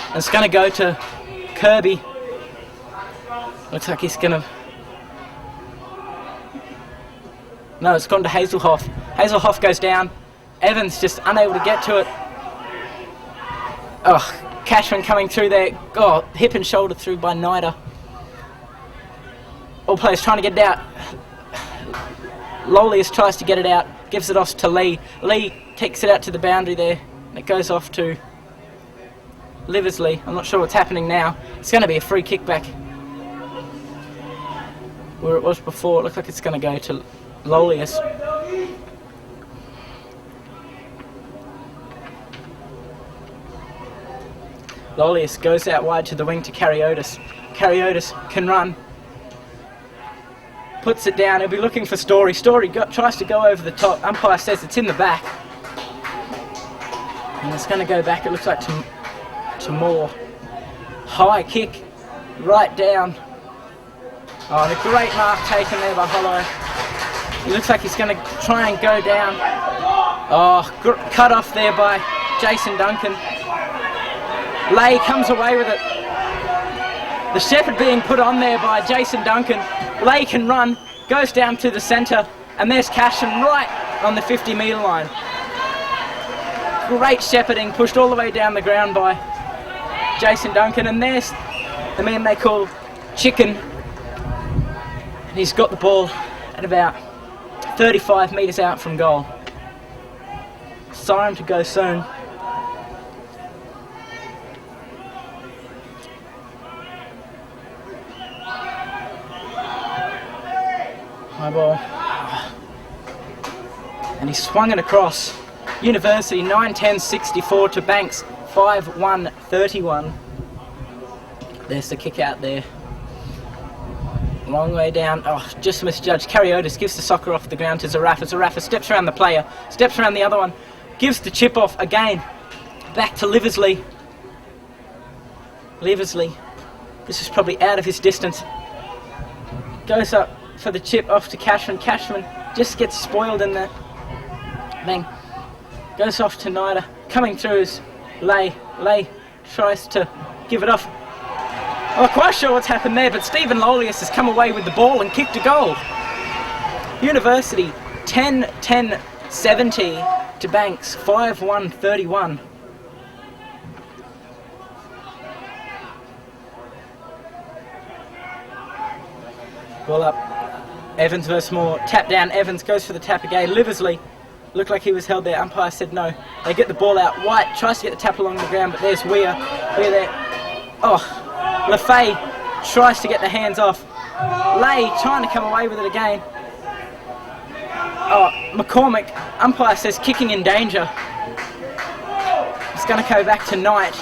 And it's going to go to Kirby. Looks like he's going to... No, it's gone to Hazelhoff. Hazelhoff goes down. Evans just unable to get to it. Oh, Cashman coming through there. Oh, hip and shoulder through by Nida. All players trying to get it out. Lolius tries to get it out, gives it off to Lee. Lee takes it out to the boundary there, and it goes off to Liversley. I'm not sure what's happening now. It's going to be a free kick back where it was before. It looks like it's going to go to Lolius. Lolius goes out wide to the wing to Kariotis. Kariotis can run. Puts it down. He'll be looking for Story. Story tries to go over the top. Umpire says it's in the back. And it's going to go back, it looks like, to Moore. High kick. Right down. Oh, and a great mark taken there by Holloway. He looks like he's going to try and go down. Oh, cut off there by Jason Duncan. Lay comes away with it. The shepherd being put on there by Jason Duncan. Lay can run, goes down to the centre, and there's Cashin right on the 50-metre line. Great shepherding, pushed all the way down the ground by Jason Duncan, and there's the man they call Chicken. And he's got the ball at about 35 metres out from goal. Siren to go soon. High ball. And he swung it across. University 9-10-64 to Banks 5-1-31. There's the kick out there. Long way down. Oh, just misjudged. Kariotis gives the soccer off the ground to Zarafa. Zarafa steps around the player, steps around the other one, gives the chip off again. Back to Liversley. Liversley. This is probably out of his distance. Goes up for the chip off to Cashman. Cashman just gets spoiled in there. Bang. Goes off to Nida. Coming through is Lay. Lay tries to give it off. I'm not quite sure what's happened there, but Stephen Lolius has come away with the ball and kicked a goal. University 10-10-70 to Banks 5-1-31. Ball up. Evans versus Moore. Tap down. Evans goes for the tap again. Liversley looked like he was held there. Umpire said no. They get the ball out. White tries to get the tap along the ground, but there's Weir. Weir there. Oh, LaFay tries to get the hands off. Lay trying to come away with it again. Oh, McCormick. Umpire says kicking in danger. It's going to go back to Knight.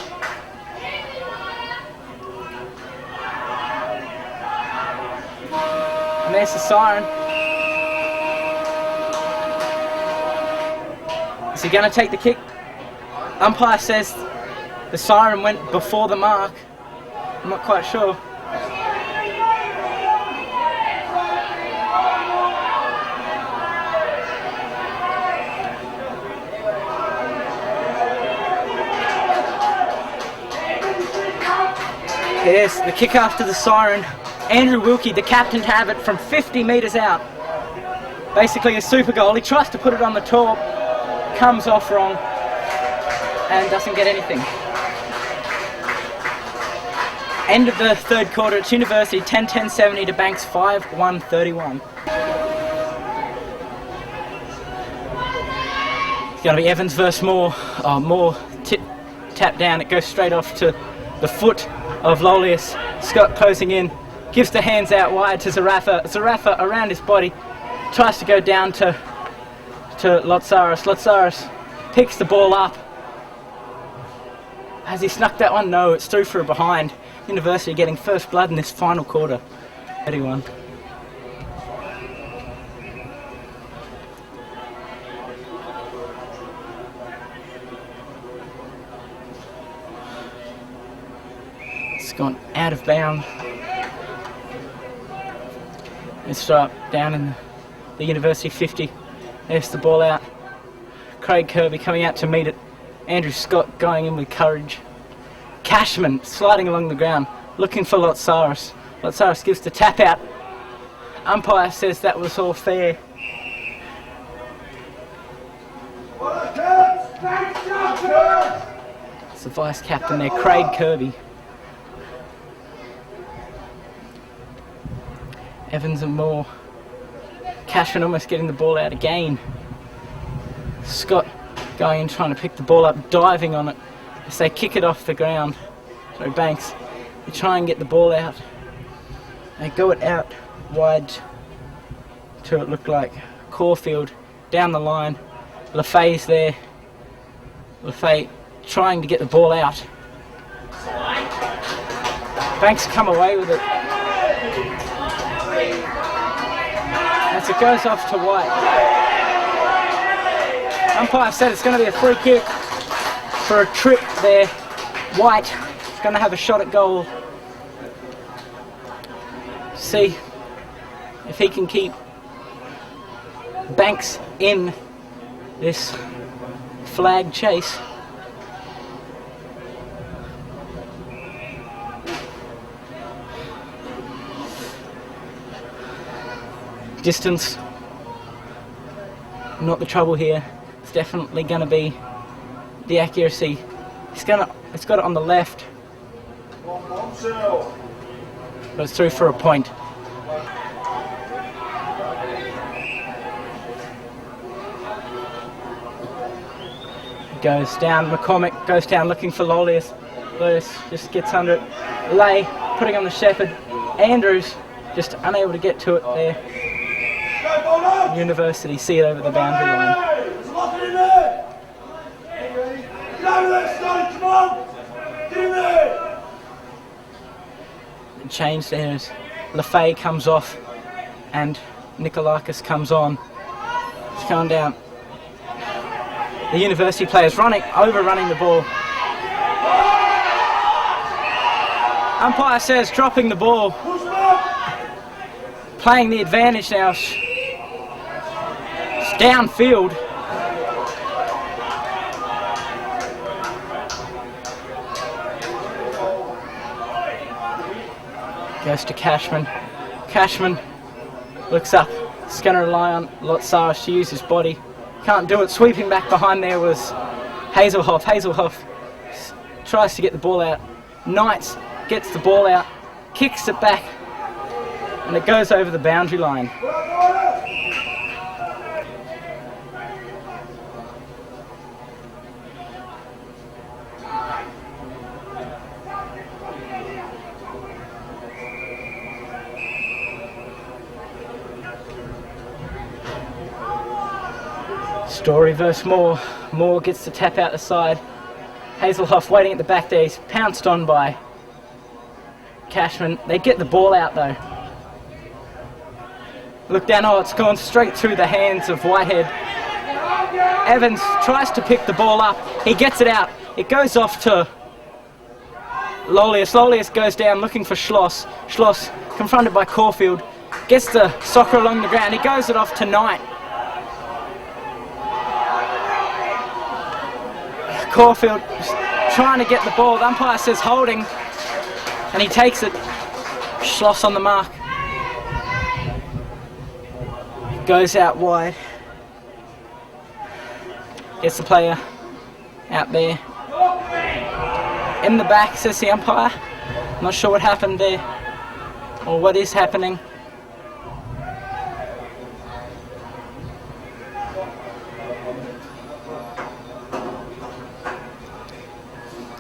And there's the siren. Is he going to take the kick? Umpire says the siren went before the mark. I'm not quite sure. Yes, the kick after the siren. Andrew Wilkie, the captain, to have it from 50 metres out. Basically a super goal. He tries to put it on the top, comes off wrong, and doesn't get anything. End of the third quarter. It's University 10-10-70 to Banks 5-1-31. It's going to be Evans versus Moore. Oh, Moore tap down. It goes straight off to the foot of Lolius. Scott closing in. Gives the hands out wide to Zarafa. Zarafa around his body. Tries to go down to Lotsaris. Lotsaris picks the ball up. Has he snuck that one? No, it's through for a behind. University getting first blood in this final quarter. 31. It's gone out of bounds. It's up down in the University 50. There's the ball out. Craig Kirby coming out to meet it. Andrew Scott going in with courage. Cashman sliding along the ground, looking for Lotsaris. Lotsaris gives the tap out. Umpire says that was all fair. It's the vice captain there, Craig Kirby. Evans and Moore. Cashman almost getting the ball out again. Scott going in trying to pick the ball up, diving on it as they kick it off the ground. So Banks, they try and get the ball out. They go it out wide to it look like Caulfield down the line. LaFay's there. LaFay trying to get the ball out. Banks come away with it. As it goes off to White. Umpire said it's going to be a free kick for a trip there. White is going to have a shot at goal. See if he can keep Banks in this flag chase. Distance, not the trouble here. It's definitely going to be the accuracy. It's got it on the left, but it's through for a point. Goes down, McCormick goes down looking for Lolius. Lolius just gets under it. Lay putting on the Shepherd. Andrews just unable to get to it there. University see it over the boundary line. The change there is LaFay comes off and Nikolakis comes on. It's going down. The University players overrunning the ball. Umpire says dropping the ball. Playing the advantage now. It's downfield. Goes to Cashman. Cashman looks up. It's going to rely on Lotsaris to use his body. Can't do it. Sweeping back behind there was Hazelhoff. Hazelhoff tries to get the ball out. Knights gets the ball out, kicks it back, and it goes over the boundary line. Story versus Moore. Moore gets the tap out the side. Hazelhoff waiting at the back there. He's pounced on by Cashman. They get the ball out though. Look down, oh, it's gone straight through the hands of Whitehead. Evans tries to pick the ball up. He gets it out. It goes off to Lolius. Lolius goes down looking for Schloss. Schloss confronted by Caulfield. Gets the soccer along the ground. He goes it off to Knight. Caulfield trying to get the ball. The umpire says holding, and he takes it. Schloss on the mark. Goes out wide. Gets the player out there. In the back, says the umpire. Not sure what happened there, or what is happening.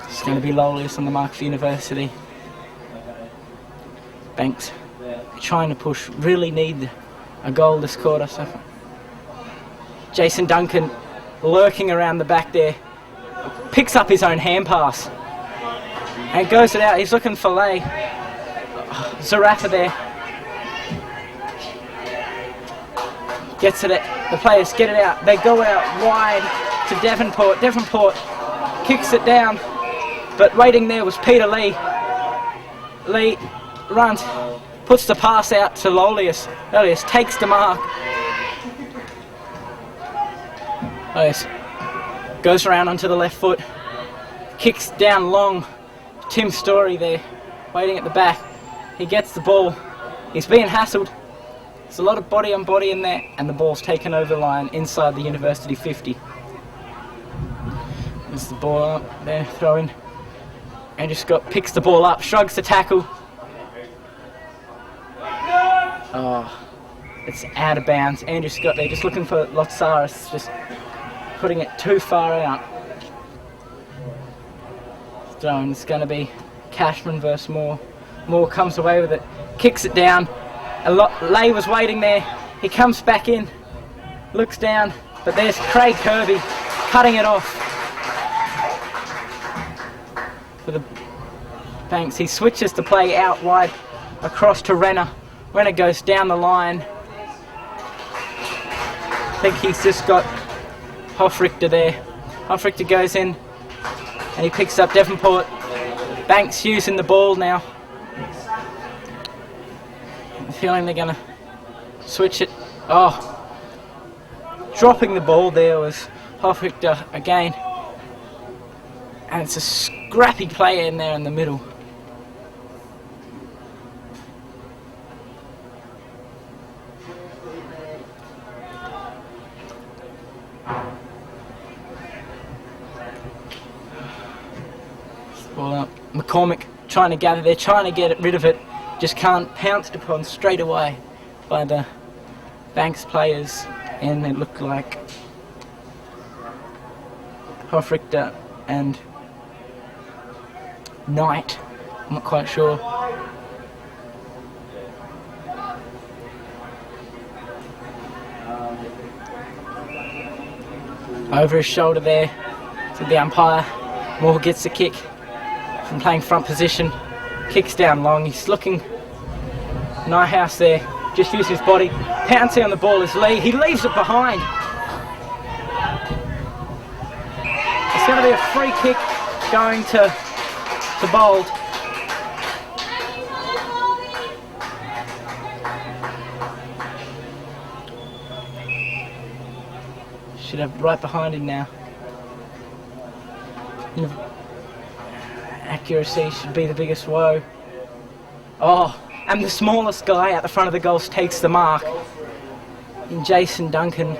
It's going to be Lolius on the mark for University. Banks trying to push, really need a goal this quarter. So Jason Duncan lurking around the back there, picks up his own hand pass and goes it out. He's looking for Lay. Zarafa there. Gets it out. The players get it out. They go out wide to Devonport. Devonport kicks it down, but waiting there was Peter Lee. Lee runs, puts the pass out to Lolius. Lolius takes the mark. Lolius goes around onto the left foot, kicks down long. Tim Story there, waiting at the back. He gets the ball. He's being hassled. There's a lot of body on body in there, and the ball's taken over the line inside the University 50. There's the ball up there, throw in. Andrew Scott picks the ball up, shrugs the tackle. Oh, it's out of bounds. Andrew Scott there, just looking for Lotsaris, just putting it too far out. Throwing, it's going to be Cashman versus Moore. Moore comes away with it, kicks it down. Lay was waiting there. He comes back in, looks down, but there's Craig Kirby cutting it off for the Banks. He switches the play out wide across to Renner. Renner goes down the line. I think he's just got Hoffrichter there. Hoffrichter goes in and he picks up Devonport. Banks using the ball now. I'm feeling they're going to switch it. Oh, dropping the ball there was Hoffrichter again. And it's a scrappy play in there in the middle. Well, McCormick trying to gather there, trying to get rid of it, just can't, pounced upon straight away by the Banks players, and it looked like Hofrichter and Knight, I'm not quite sure. Over his shoulder there to the umpire. Moore gets the kick from playing front position. Kicks down long. He's looking. Nyhouse there. Just used his body. Pouncing on the ball is Lee. He leaves it behind. It's going to be a free kick going to Bold. Should have right behind him now. Accuracy should be the biggest woe. Oh, and the smallest guy at the front of the goals takes the mark. In Jason Duncan.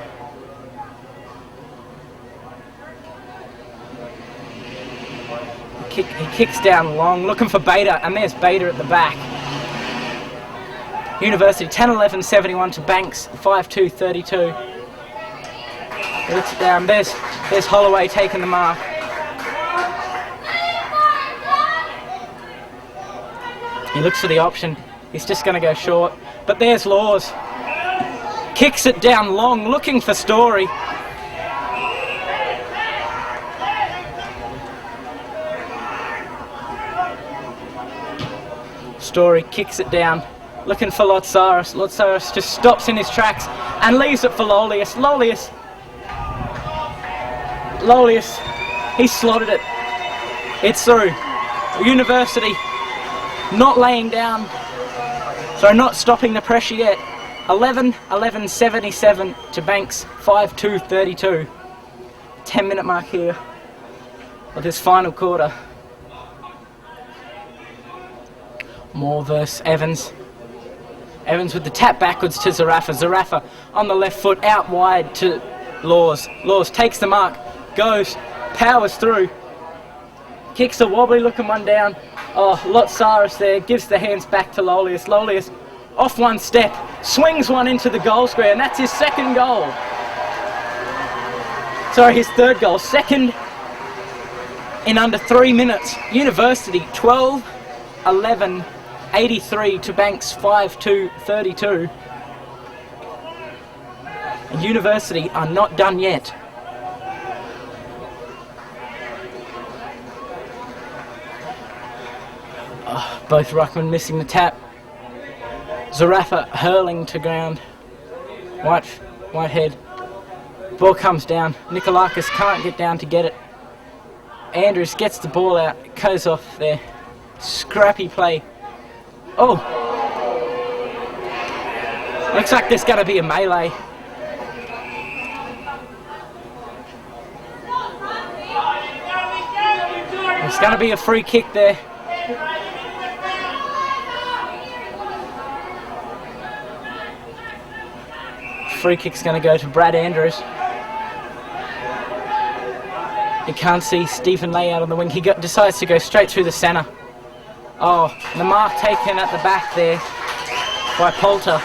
He kicks down long, looking for Bader, and there's Bader at the back. University 10-11-71 to Banks 5-2-32. Looks it down. There's Holloway taking the mark. He looks for the option. He's just going to go short. But there's Laws. Kicks it down long, looking for Story. Story kicks it down, looking for Lotsaris. Lotsaris just stops in his tracks and leaves it for Lolius. Lolius, he slotted it. It's through. University not laying down, so not stopping the pressure yet. 11-11-77 to Banks 5-2-32. 10-minute mark here of this final quarter. Moore versus Evans. Evans with the tap backwards to Zarafa. Zarafa on the left foot, out wide to Laws. Laws takes the mark, goes, powers through. Kicks a wobbly looking one down. Oh, Lotsaris there, gives the hands back to Lolius. Lolius off one step, swings one into the goal square, and that's his second goal. Sorry, his third goal. Second in under 3 minutes. University 12-11-83 to Banks 5-2-32. And University are not done yet. Oh, both ruckmen missing the tap. Zarafa hurling to ground. Whitehead. Ball comes down. Nikolakis can't get down to get it. Andrews gets the ball out. It goes off there. Scrappy play. Oh! Looks like there's going to be a melee. There's going to be a free kick there. Free kick's going to go to Brad Andrews. You can't see Stephen Lay out on the wing. He decides to go straight through the centre. Oh, the mark taken at the back there by Poulter.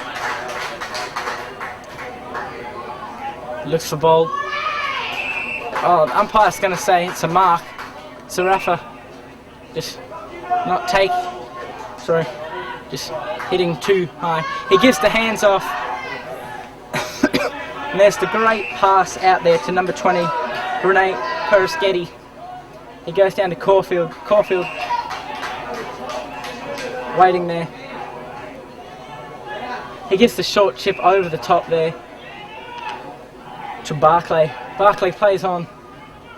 Looks for Bold. Oh, the umpire's going to say it's a mark. Zarafa just not take. Sorry, just hitting too high. He gives the hands off. And there's the great pass out there to number 20, Renee Perischetti. He goes down to Caulfield. Caulfield waiting there. He gives the short chip over the top there to Barclay. Barclay plays on,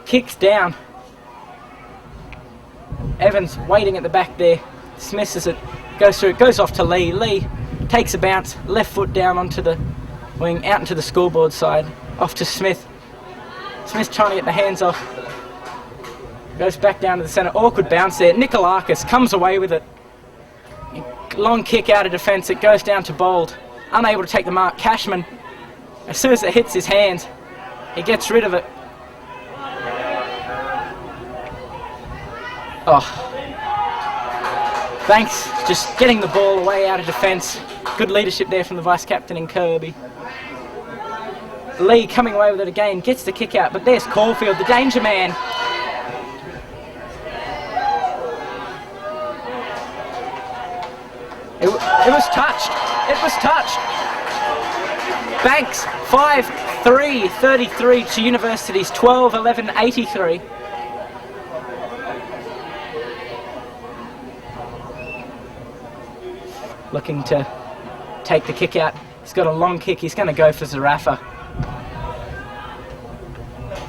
kicks down. Evans waiting at the back there, dismisses it, goes through it, goes off to Lee. Lee takes a bounce, left foot down onto the wing, out into the scoreboard side, off to Smith. Smith trying to get the hands off. Goes back down to the centre, awkward bounce there. Nikolakis comes away with it. Long kick out of defence, it goes down to Bold. unable to take the mark. Cashman, as soon as it hits his hand, he gets rid of it. Oh. Banks just getting the ball away out of defence. Good leadership there from the vice-captain in Kirby. Lee coming away with it again, gets the kick out, but there's Caulfield, the danger man. It was touched. It was touched. Banks, 5-3-33 to University's 12-11-83. Looking to take the kick out. He's got a long kick. He's going to go for Zarafa.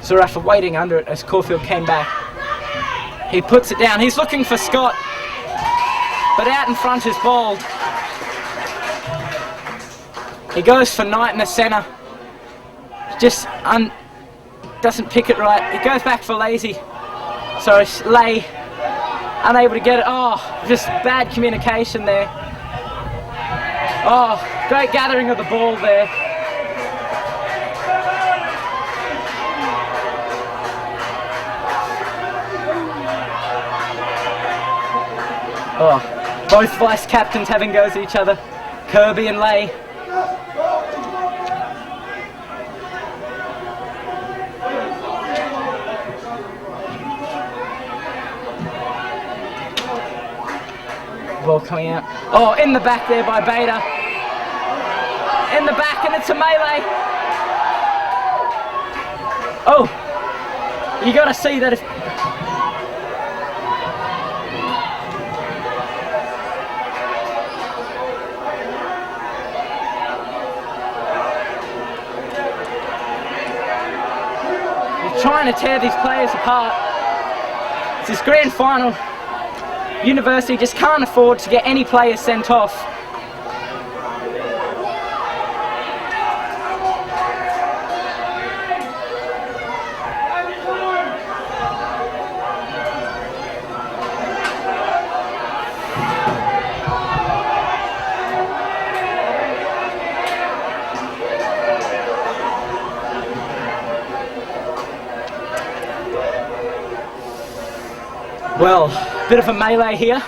Zarafa waiting under it as Caulfield came back. He puts it down. He's looking for Scott. But out in front is Bald. He goes for Knight in the centre. Just doesn't pick it right. He goes back for Lazy. So Lay unable to get it. Oh, just bad communication there. Oh, great gathering of the ball there. Oh, both vice captains having goes at each other. Kirby and Lay. Ball coming out. Oh, in the back there by Bader. In the back, and it's a melee. Oh, you got to see that if. He's trying to tear these players apart. It's his grand final. University just can't afford to get any players sent off. Well, bit of a melee here.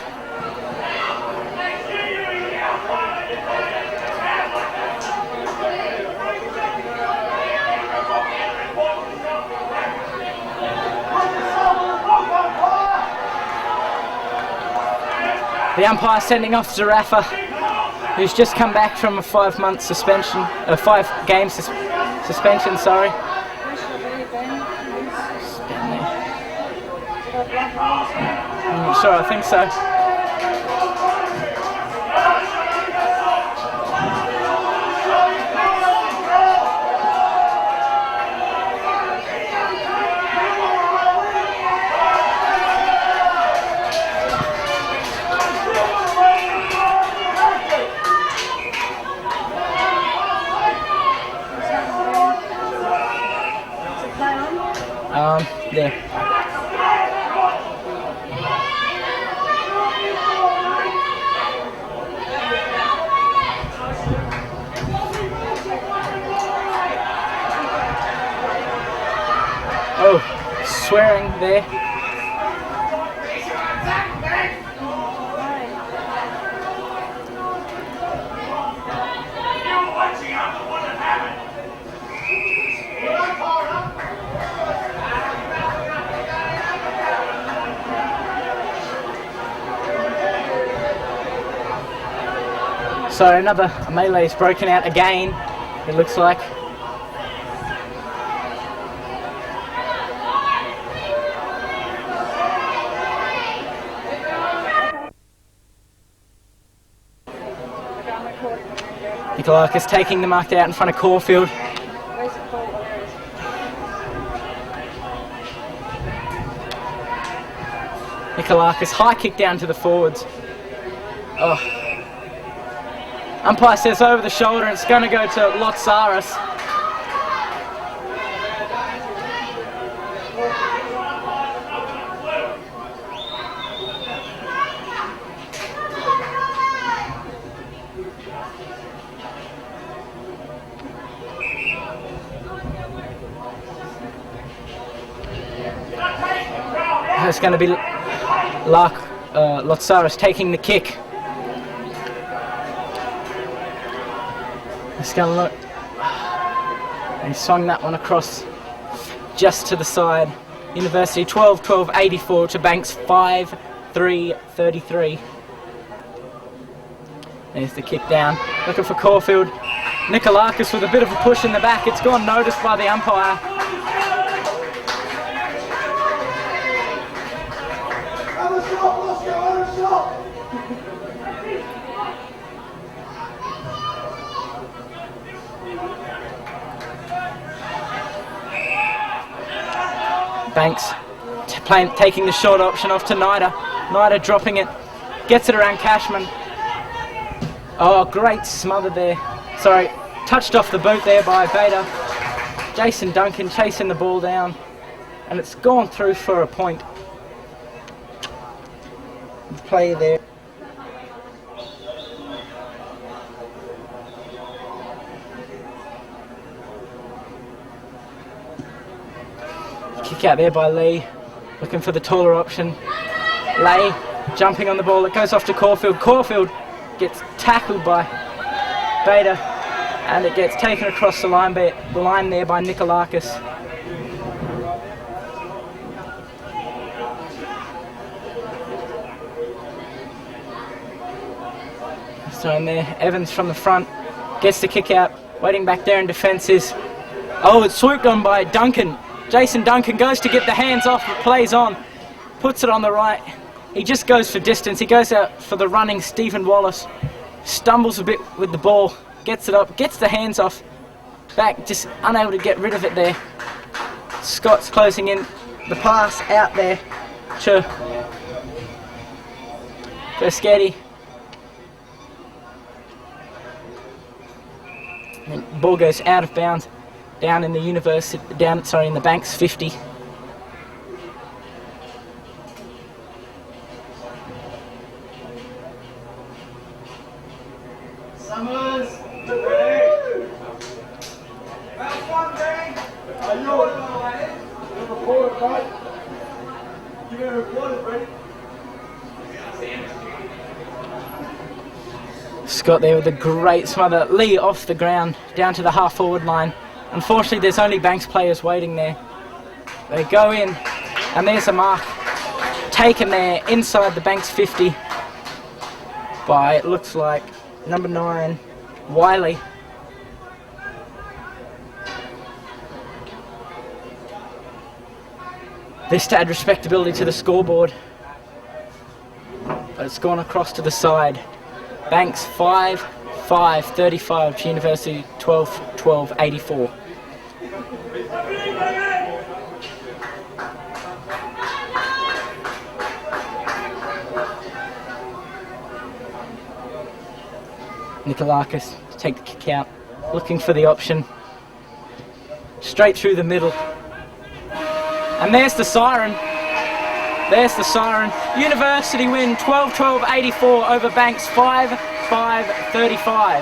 The umpire sending off Zarafa, who's just come back from a 5-month suspension, a 5-game suspension, sorry. I'm not sure, I think so. Yeah. Oh, swearing there. So another melee's broken out again, it looks like. Nikolakis taking the mark out in front of Caulfield. Nikolakis, high kick down to the forwards. Oh. Umpire says over the shoulder, it's going to go to Lotsaris. It's going to be Lotsaris taking the kick. It's going to look. And he swung that one across just to the side. University 12-12-84 to Banks 5-3-33. There's the kick down. Looking for Caulfield. Nikolakis with a bit of a push in the back. It's gone noticed by the umpire. Banks taking the short option off to Nida. Nida dropping it. Gets it around Cashman. Oh, great smother there. Sorry, touched off the boot there by Beta. Jason Duncan chasing the ball down. And it's gone through for a point. Play there. Kick out there by Lee, looking for the taller option. Lay jumping on the ball, it goes off to Caulfield. Caulfield gets tackled by Beta and it gets taken across the line there by Nikolakis. So in there, Evans from the front gets the kick out, waiting back there in defence is, oh, it's swooped on by Duncan. Jason Duncan goes to get the hands off, but plays on, puts it on the right. He just goes for distance. He goes out for the running Stephen Wallace, stumbles a bit with the ball, gets it up, gets the hands off, back, just unable to get rid of it there. Scott's closing in, the pass out there to Sketty. And the ball goes out of bounds. Down in the in the Banks 50. Summers! Last one, gang! Are you reported, right? You're going to report it, Brady. Scott there with a great smother. Lee off the ground, down to the half-forward line. Unfortunately, there's only Banks players waiting there. They go in, and there's a mark taken there inside the Banks 50 by, it looks like, number 9, Wiley. This to add respectability to the scoreboard. But it's gone across to the side. Banks 5-5-35 to University 12-12-84. Nikolakis to take the kick out, looking for the option. Straight through the middle. And there's the siren. There's the siren. University win 12-12-84 over Banks 5-5-35.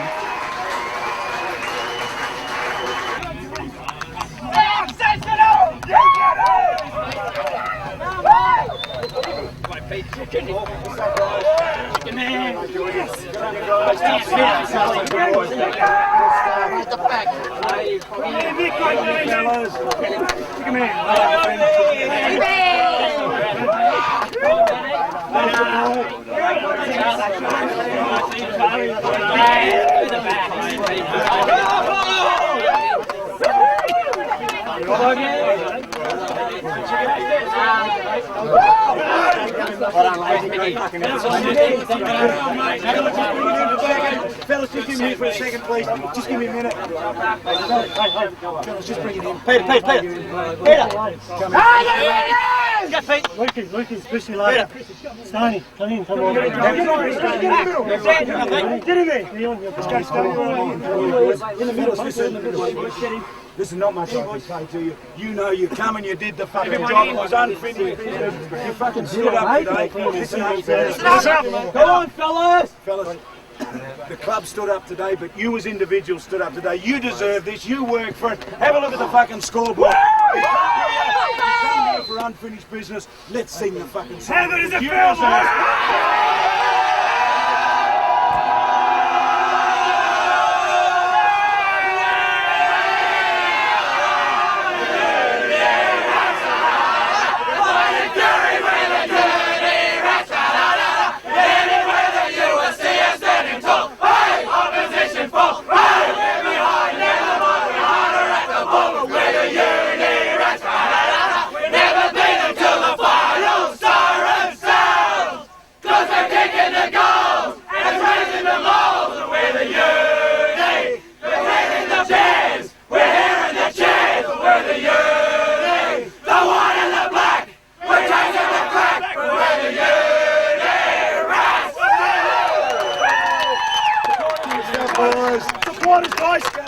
Fellas, just give me here for a second, please. Just give me a minute. Fellas, just bring it in. Peter! Go, Pete! Lukey, especially later. Stoney, come in, come on. Get in there. Let's go, Stoney. In the middle, this is not much I can say to you. You know you come and you did the fucking job. It was unfinished. You fucking stood up today. Listen up. Come on, fellas. The club stood up today, but you as individuals stood up today. You deserve this. You work for it. Have a look at the fucking scoreboard. You come here for unfinished business. Let's sing the fucking song. Have it as a film, Supporters, guys.